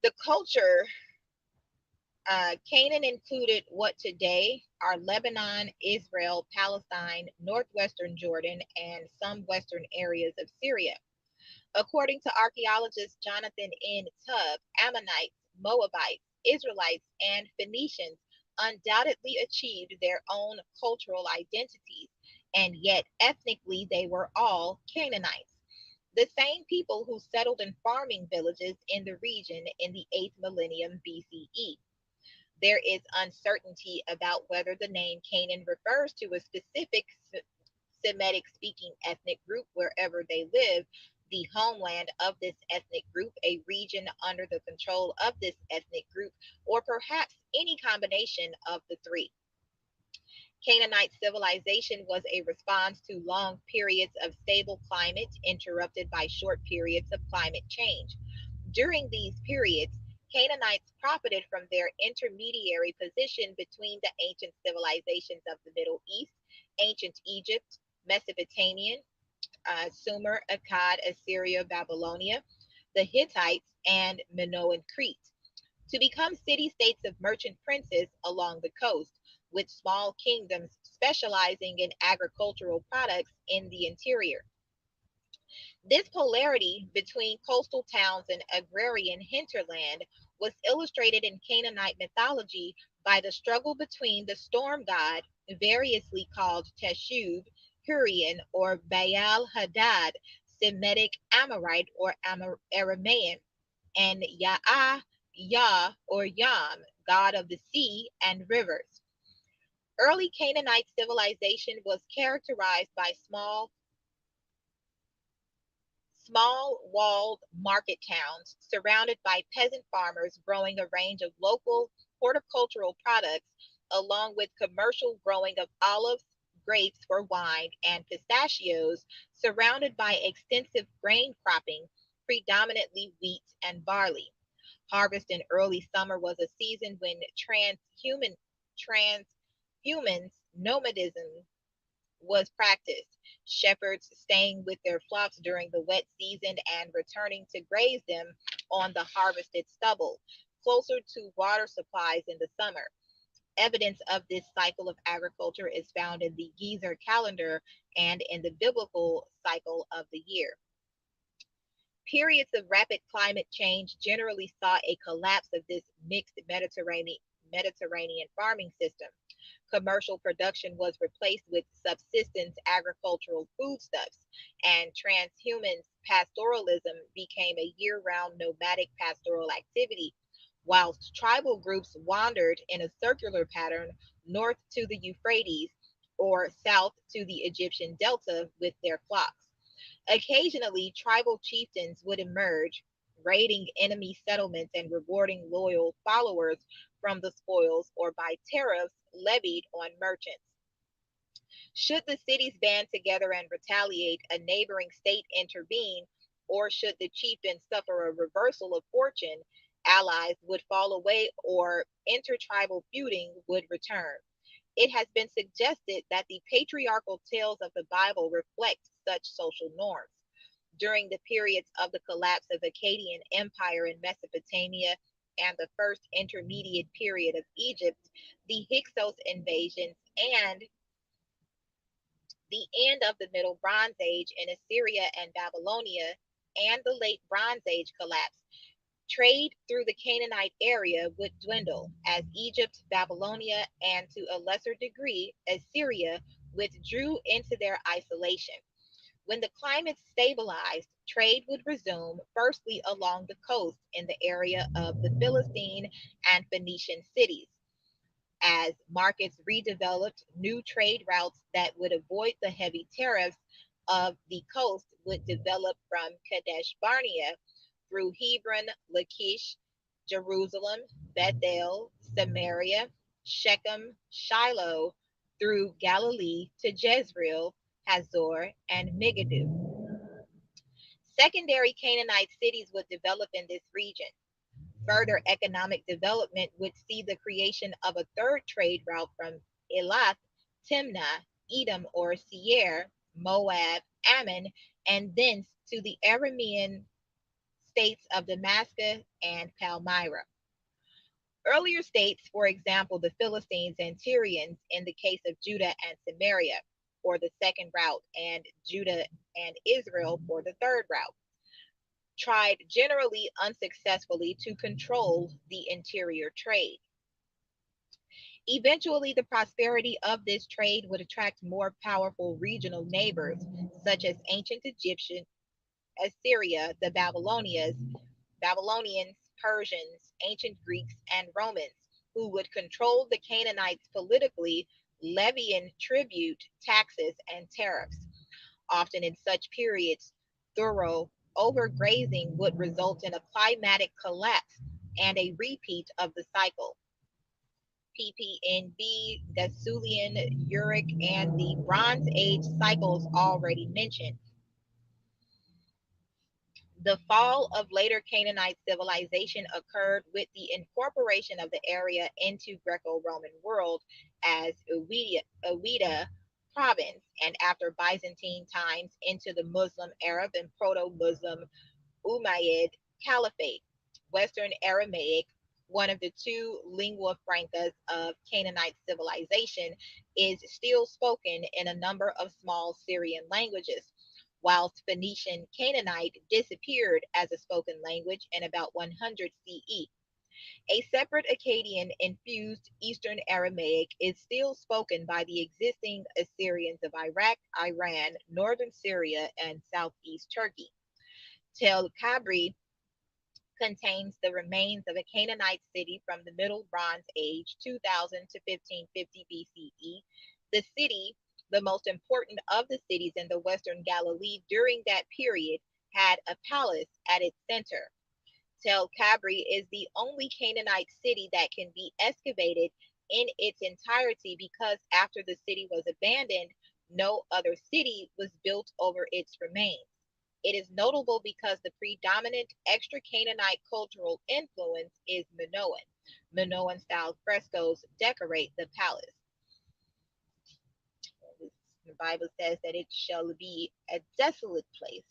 The culture Canaan included what today are Lebanon, Israel, Palestine, northwestern Jordan, and some western areas of Syria. According to archaeologist Jonathan N. Tubb, Ammonites, Moabites, Israelites, and Phoenicians undoubtedly achieved their own cultural identities, and yet ethnically they were all Canaanites, the same people who settled in farming villages in the region in the 8th millennium BCE. There is uncertainty about whether the name Canaan refers to a specific Semitic speaking ethnic group wherever they live, the homeland of this ethnic group, a region under the control of this ethnic group, or perhaps any combination of the three. Canaanite civilization was a response to long periods of stable climate interrupted by short periods of climate change. During these periods, Canaanites profited from their intermediary position between the ancient civilizations of the Middle East, ancient Egypt, Mesopotamian, Sumer, Akkad, Assyria, Babylonia, the Hittites, and Minoan Crete, to become city states of merchant princes along the coast, with small kingdoms specializing in agricultural products in the interior. This polarity between coastal towns and agrarian hinterland was illustrated in Canaanite mythology by the struggle between the storm god, variously called Teshub, Hurrian, or Baal Hadad, Semitic Amorite or Aramaean, and Ya'ah, Yah, or Yam, god of the sea and rivers. Early Canaanite civilization was characterized by small walled market towns surrounded by peasant farmers growing a range of local horticultural products, along with commercial growing of olives, grapes for wine, and pistachios, surrounded by extensive grain cropping, predominantly wheat and barley. Harvest in early summer was a season when transhumans nomadism was practiced, shepherds staying with their flocks during the wet season and returning to graze them on the harvested stubble, closer to water supplies in the summer. Evidence of this cycle of agriculture is found in the Gezer calendar and in the biblical cycle of the year. Periods of rapid climate change generally saw a collapse of this mixed Mediterranean farming system. Commercial production was replaced with subsistence agricultural foodstuffs, and transhumance pastoralism became a year round nomadic pastoral activity, whilst tribal groups wandered in a circular pattern north to the Euphrates or south to the Egyptian delta with their flocks. Occasionally, tribal chieftains would emerge, raiding enemy settlements and rewarding loyal followers from the spoils or by tariffs levied on merchants. Should the cities band together and retaliate, a neighboring state intervene, or should the chieftain suffer a reversal of fortune, allies would fall away or intertribal feuding would return. It has been suggested that the patriarchal tales of the Bible reflect such social norms. During the periods of the collapse of Akkadian Empire in Mesopotamia and the first intermediate period of Egypt, the Hyksos invasions, and the end of the Middle Bronze Age in Assyria and Babylonia, and the Late Bronze Age collapse, trade through the Canaanite area would dwindle as Egypt, Babylonia, and to a lesser degree, Assyria withdrew into their isolation. When the climate stabilized, trade would resume, firstly along the coast in the area of the Philistine and Phoenician cities. As markets redeveloped, new trade routes that would avoid the heavy tariffs of the coast would develop from Kadesh Barnea through Hebron, Lachish, Jerusalem, Bethel, Samaria, Shechem, Shiloh, through Galilee to Jezreel, Hazor, and Megiddo. Secondary Canaanite cities would develop in this region. Further economic development would see the creation of a third trade route from Elath, Timnah, Edom or Seir, Moab, Ammon, and thence to the Aramean states of Damascus and Palmyra. Earlier states, for example, the Philistines and Tyrians in the case of Judah and Samaria for the second route, and Judah and Israel for the third route, tried generally unsuccessfully to control the interior trade. Eventually, the prosperity of this trade would attract more powerful regional neighbors, such as ancient Egyptian, Assyria, the Babylonians, Persians, ancient Greeks, and Romans, who would control the Canaanites politically, levying tribute, taxes, and tariffs. Often in such periods, thorough overgrazing would result in a climatic collapse and a repeat of the cycle. PPNB, Gasulian, Uric, and the Bronze Age cycles already mentioned. The fall of later Canaanite civilization occurred with the incorporation of the area into Greco-Roman world as Ouida province, and after Byzantine times into the Muslim Arab and Proto-Muslim Umayyad Caliphate. Western Aramaic, one of the two lingua francas of Canaanite civilization, is still spoken in a number of small Syrian languages, whilst Phoenician Canaanite disappeared as a spoken language in about 100 CE. A separate Akkadian infused Eastern Aramaic is still spoken by the existing Assyrians of Iraq, Iran, northern Syria, and southeast Turkey. Tel Kabri contains the remains of a Canaanite city from the Middle Bronze Age, 2000 to 1550 BCE. The city, the most important of the cities in the Western Galilee during that period, had a palace at its center. Tel Kabri is the only Canaanite city that can be excavated in its entirety because after the city was abandoned, no other city was built over its remains. It is notable because the predominant extra Canaanite cultural influence is Minoan. Minoan style frescoes decorate the palace. The Bible says that it shall be a desolate place.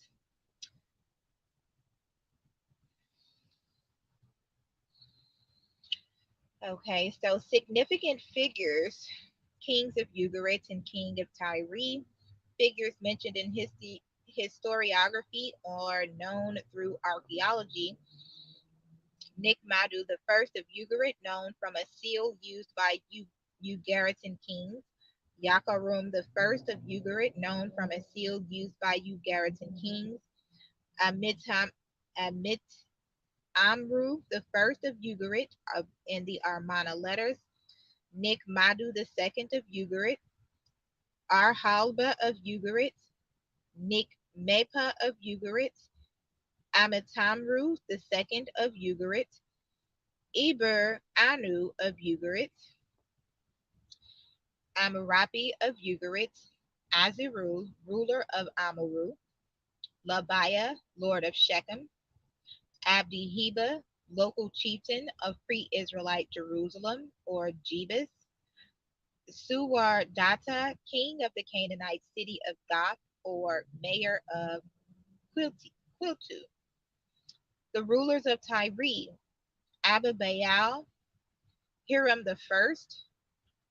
Okay, so significant figures, kings of Ugarit and king of Tyre, figures mentioned in historiography or known through archaeology. Nikmadu the first of Ugarit, known from a seal used by Ugaritan kings. Yakarum the first of Ugarit, known from a seal used by Ugaritan kings. Amitam, Amit Amru the first of Ugarit in the Armana letters. Nikmadu the second of Ugarit, Arhalba of Ugarit, Nikmepa of Ugarit, Amitamru the second of Ugarit, Eber Anu of Ugarit, Amurapi of Ugarit, Azirul, ruler of Amaru, Labiah, lord of Shechem, Abdi-Heba, local chieftain of pre-Israelite Jerusalem, or Jebus, Suwar-Data, king of the Canaanite city of Gath, or mayor of Quiltu. The rulers of Tyre, Abibaal, Hiram the first,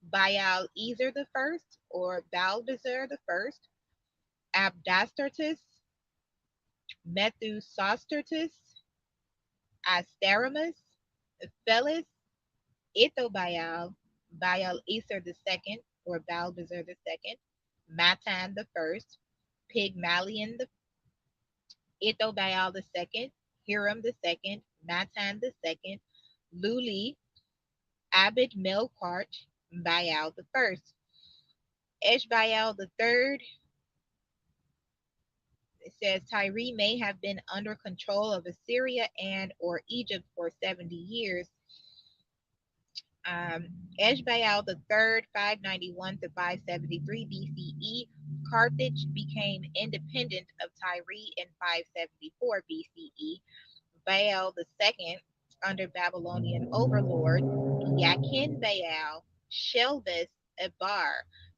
Baal Ezer the first, or Balbazar the first, Abdastertus, Methusostertus, Astaramus, Phelis, Ithobaal, Baal Ezer the second, or Balbazar the second, Matan the first, Pygmalion the Ithobaal the second, Hiram the second, Matan the second, Luli, Abed Melkart, Baal the first, Eshbaal the third. It says Tyre may have been under control of Assyria and or Egypt for 70 years. Um, Eshbaal the third, 591 to 573 BCE. Carthage became independent of Tyre in 574 BCE. Baal the second, under Babylonian overlord Yakin Baal, Shelvis Ebar,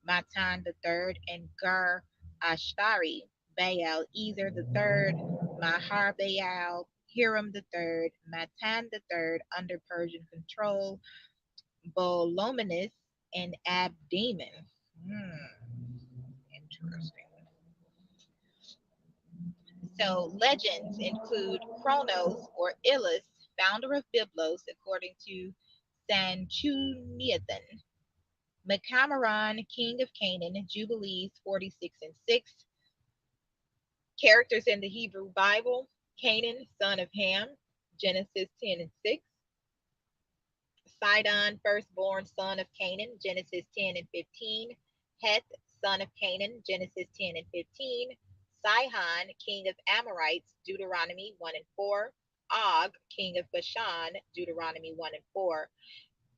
Matan the third, and Gur Ashtari, Baal Ezer the third, Mahar Baal, Hiram the third, Matan the third, under Persian control, Bolominus, and Abdemon. Interesting. So legends include Chronos or Ilus, founder of Byblos, according to Sanchuniathon. Macamaron, king of Canaan, Jubilees 46 and 6. Characters in the Hebrew Bible: Canaan, son of Ham, Genesis 10 and 6. Sidon, firstborn son of Canaan, Genesis 10 and 15. Heth, son of Canaan, Genesis 10 and 15. Sihon, king of Amorites, Deuteronomy 1 and 4. Og, king of Bashan, Deuteronomy 1 and 4.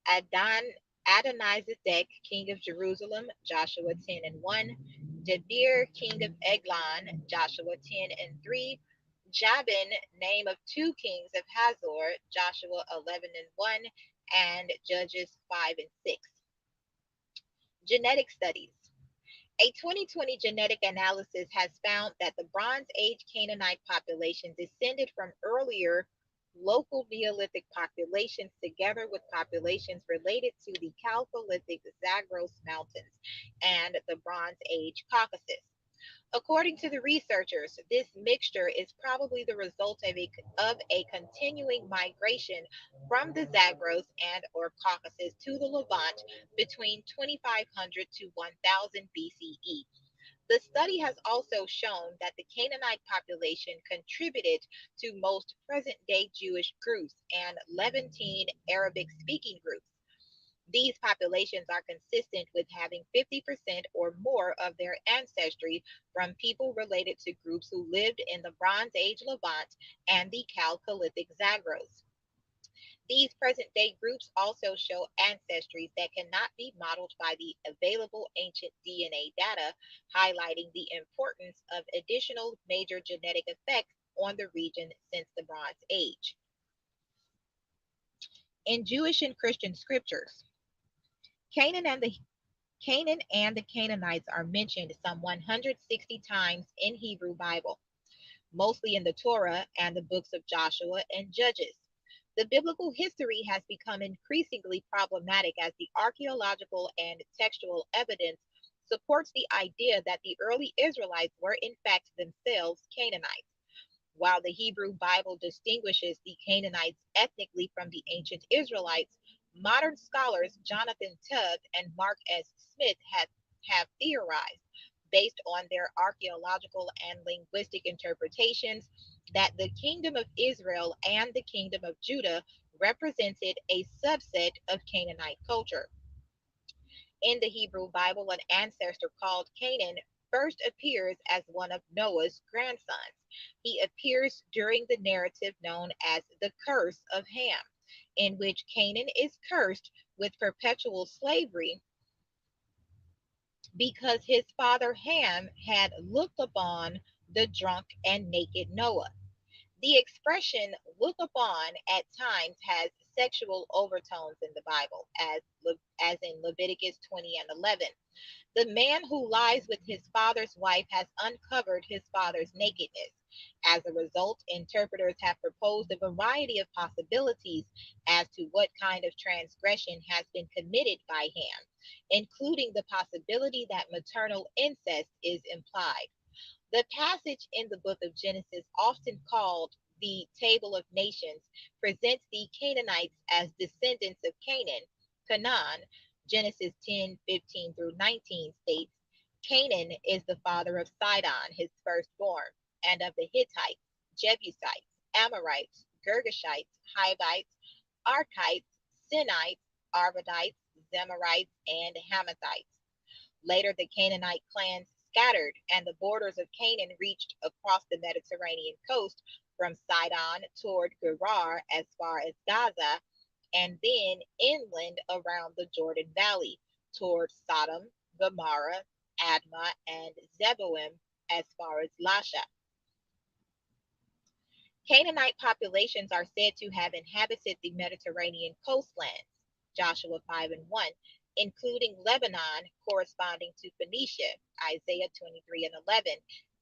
Adon, Adonizedek, king of Jerusalem, Joshua 10 and 1. Debir, king of Eglon, Joshua 10 and 3. Jabin, name of two kings of Hazor, Joshua 11 and 1, and Judges 5 and 6. Genetic studies. A 2020 genetic analysis has found that the Bronze Age Canaanite population descended from earlier local Neolithic populations together with populations related to the Chalcolithic Zagros Mountains and the Bronze Age Caucasus. According to the researchers, this mixture is probably the result of a continuing migration from the Zagros and or Caucasus to the Levant between 2500 to 1000 BCE. The study has also shown that the Canaanite population contributed to most present day Jewish groups and Levantine Arabic speaking groups. These populations are consistent with having 50% or more of their ancestry from people related to groups who lived in the Bronze Age Levant and the Chalcolithic Zagros. These present day groups also show ancestries that cannot be modeled by the available ancient DNA data, highlighting the importance of additional major genetic effects on the region since the Bronze Age. In Jewish and Christian scriptures, Canaan and the Canaan and the Canaanites are mentioned some 160 times in Hebrew Bible, mostly in the Torah and the books of Joshua and Judges. The biblical history has become increasingly problematic as the archaeological and textual evidence supports the idea that the early Israelites were in fact themselves Canaanites. While the Hebrew Bible distinguishes the Canaanites ethnically from the ancient Israelites, modern scholars Jonathan Tubb and Mark S. Smith have theorized, based on their archaeological and linguistic interpretations, that the kingdom of Israel and the kingdom of Judah represented a subset of Canaanite culture. In the Hebrew Bible, an ancestor called Canaan first appears as one of Noah's grandsons. He appears during the narrative known as the Curse of Ham, in which Canaan is cursed with perpetual slavery because his father Ham had looked upon the drunk and naked Noah. The expression look upon at times has sexual overtones in the Bible, as in Leviticus 20 and 11. The man who lies with his father's wife has uncovered his father's nakedness. As a result, interpreters have proposed a variety of possibilities as to what kind of transgression has been committed by Ham, including the possibility that maternal incest is implied. The passage in the book of Genesis, often called the Table of Nations, presents the Canaanites as descendants of Canaan. Genesis 10:15 through 19 states, Canaan is the father of Sidon, his firstborn, and of the Hittites, Jebusites, Amorites, Girgashites, Hivites, Archites, Sinites, Arvadites, Zemarites, and Hamathites. Later, the Canaanite clans scattered, and the borders of Canaan reached across the Mediterranean coast from Sidon toward Gerar as far as Gaza, and then inland around the Jordan Valley toward Sodom, Gomorrah, Admah, and Zeboim as far as Lasha. Canaanite populations are said to have inhabited the Mediterranean coastlands, Joshua 5 and 1, including Lebanon, corresponding to Phoenicia, Isaiah 23 and 11,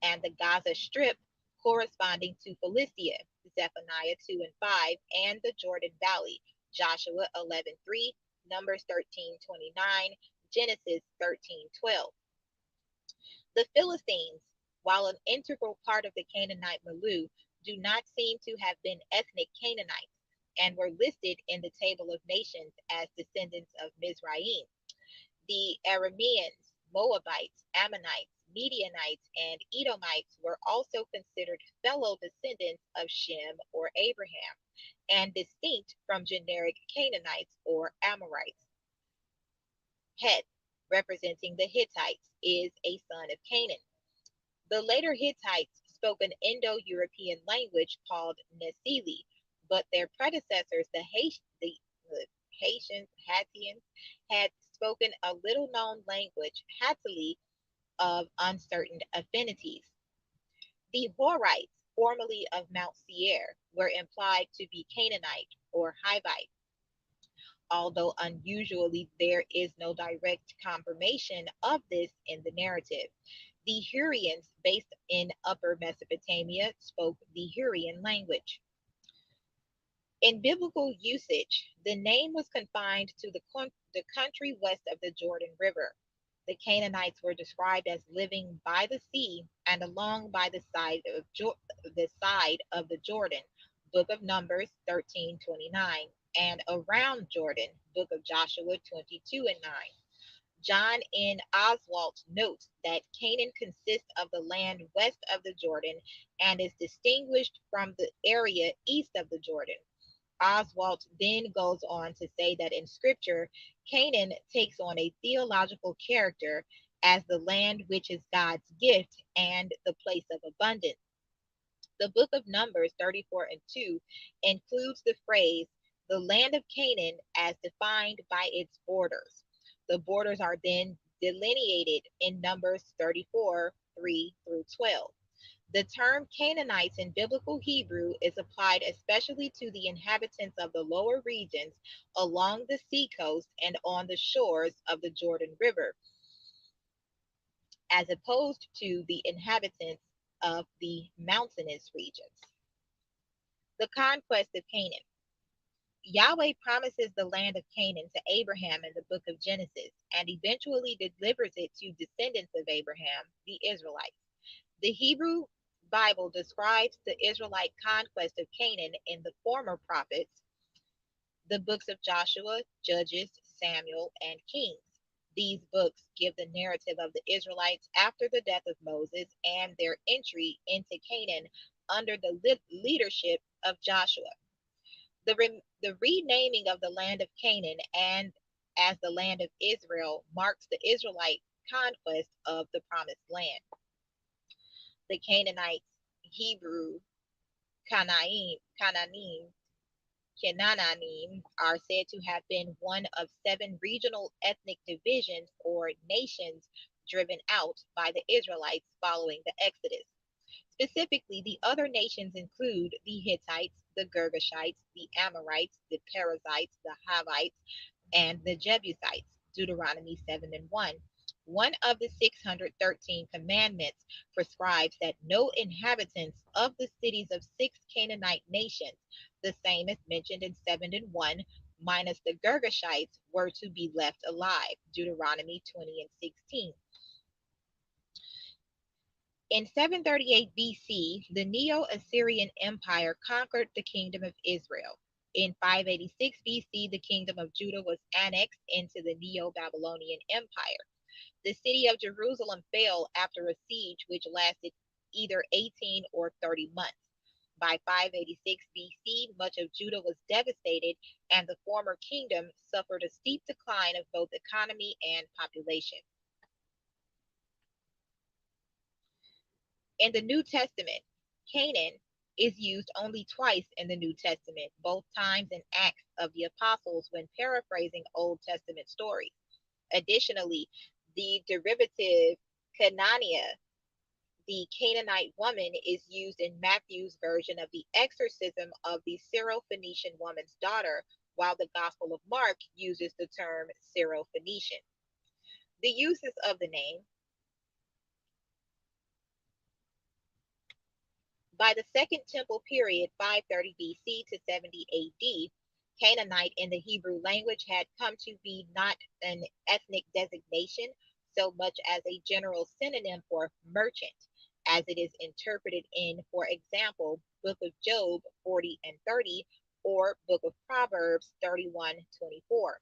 and the Gaza Strip, corresponding to Philistia, Zephaniah 2 and 5, and the Jordan Valley, Joshua 11:3, Numbers 13:29, Genesis 13:12. The Philistines, while an integral part of the Canaanite milieu, do not seem to have been ethnic Canaanites and were listed in the Table of Nations as descendants of Mizraim. The Arameans, Moabites, Ammonites, Midianites, and Edomites were also considered fellow descendants of Shem or Abraham and distinct from generic Canaanites or Amorites. Het, representing the Hittites, is a son of Canaan. The later Hittites spoke an Indo-European language called Nesili, but their predecessors, the Haitians, Hattians, had spoken a little-known language, Hattili, of uncertain affinities. The Horites, formerly of Mount Seir, were implied to be Canaanite or Hivite, although unusually there is no direct confirmation of this in the narrative. The Hurrians, based in Upper Mesopotamia, spoke the Hurrian language. In biblical usage, the name was confined to the country west of the Jordan River. The Canaanites were described as living by the sea and along by the side of the Jordan, Book of Numbers 13:29, and around Jordan, Book of Joshua 22 and 9. John N. Oswalt notes that Canaan consists of the land west of the Jordan and is distinguished from the area east of the Jordan. Oswalt then goes on to say that in Scripture, Canaan takes on a theological character as the land which is God's gift and the place of abundance. The book of Numbers 34 and 2 includes the phrase, the land of Canaan as defined by its borders. The borders are then delineated in Numbers 34:3 through 12. The term Canaanites in biblical Hebrew is applied especially to the inhabitants of the lower regions along the seacoast and on the shores of the Jordan River, as opposed to the inhabitants of the mountainous regions. The conquest of Canaan. Yahweh promises the land of Canaan to Abraham in the book of Genesis and eventually delivers it to descendants of Abraham, the Israelites. The Hebrew Bible describes the Israelite conquest of Canaan in the former prophets, the books of Joshua, Judges, Samuel, and Kings. These books give the narrative of the Israelites after the death of Moses and their entry into Canaan under the leadership of Joshua. The renaming of the land of Canaan and as the land of Israel marks the Israelite conquest of the promised land. The Canaanites, Hebrew, Canaanim, are said to have been one of 7 regional ethnic divisions or nations driven out by the Israelites following the Exodus. Specifically, the other nations include the Hittites, the Girgashites, the Amorites, the Perizzites, the Hivites, and the Jebusites. Deuteronomy 7 and 1. One of the 613 commandments prescribes that no inhabitants of the cities of 6 Canaanite nations, the same as mentioned in 7 and 1, minus the Girgashites, were to be left alive. Deuteronomy 20 and 16. In 738 BC, the Neo-Assyrian Empire conquered the Kingdom of Israel. In 586 BC, the Kingdom of Judah was annexed into the Neo-Babylonian Empire. The city of Jerusalem fell after a siege which lasted either 18 or 30 months. By 586 BC, much of Judah was devastated, and the former kingdom suffered a steep decline of both economy and population. In the New Testament, Canaan is used only twice in the New Testament, both times in Acts of the Apostles when paraphrasing Old Testament stories. Additionally, the derivative Canania, the Canaanite woman, is used in Matthew's version of the exorcism of the Syro-Phoenician woman's daughter, while the Gospel of Mark uses the term Syro-Phoenician. The uses of the name. By the Second Temple period, 530 BC to 70 AD, Canaanite in the Hebrew language had come to be not an ethnic designation so much as a general synonym for merchant, as it is interpreted in, for example, Book of Job 40 and 30 or Book of Proverbs 31:24.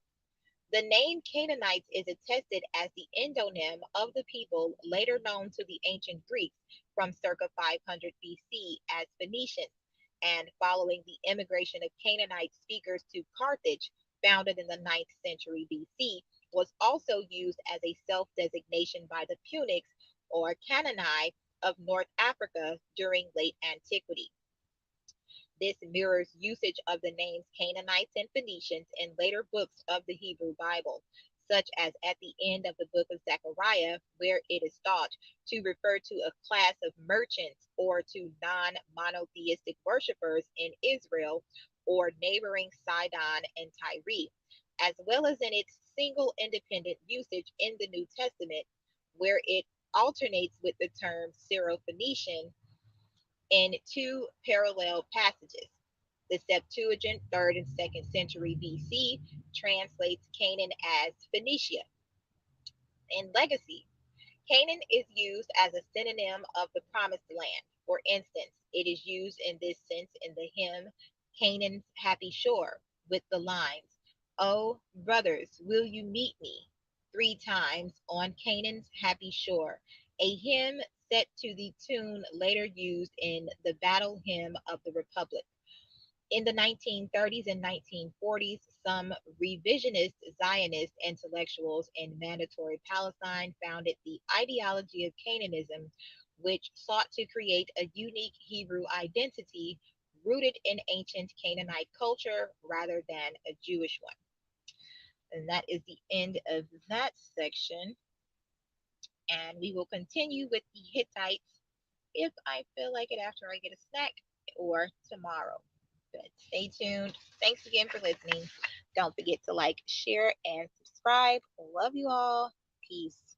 The name Canaanites is attested as the endonym of the people later known to the ancient Greeks from circa 500 BC as Phoenicians, and following the immigration of Canaanite speakers to Carthage, founded in the 9th century BC, was also used as a self-designation by the Punics or Canaani of North Africa during late antiquity. This mirrors usage of the names Canaanites and Phoenicians in later books of the Hebrew Bible, such as at the end of the book of Zechariah, where it is thought to refer to a class of merchants or to non-monotheistic worshippers in Israel or neighboring Sidon and Tyre, as well as in its single independent usage in the New Testament, where it alternates with the term Syro-Phoenician in 2 parallel passages. The Septuagint, 3rd and 2nd century BC, translates Canaan as Phoenicia. In legacy, Canaan is used as a synonym of the promised land. For instance, it is used in this sense in the hymn Canaan's Happy Shore with the lines, "Oh, brothers, will you meet me?" 3 times on Canaan's happy shore, a hymn set to the tune later used in the Battle Hymn of the Republic. In the 1930s and 1940s, some revisionist Zionist intellectuals in Mandatory Palestine founded the ideology of Canaanism, which sought to create a unique Hebrew identity rooted in ancient Canaanite culture rather than a Jewish one. And that is the end of that section. And we will continue with the Hittites if I feel like it after I get a snack or tomorrow. But stay tuned. Thanks again for listening. Don't forget to like, share, and subscribe. Love you all. Peace.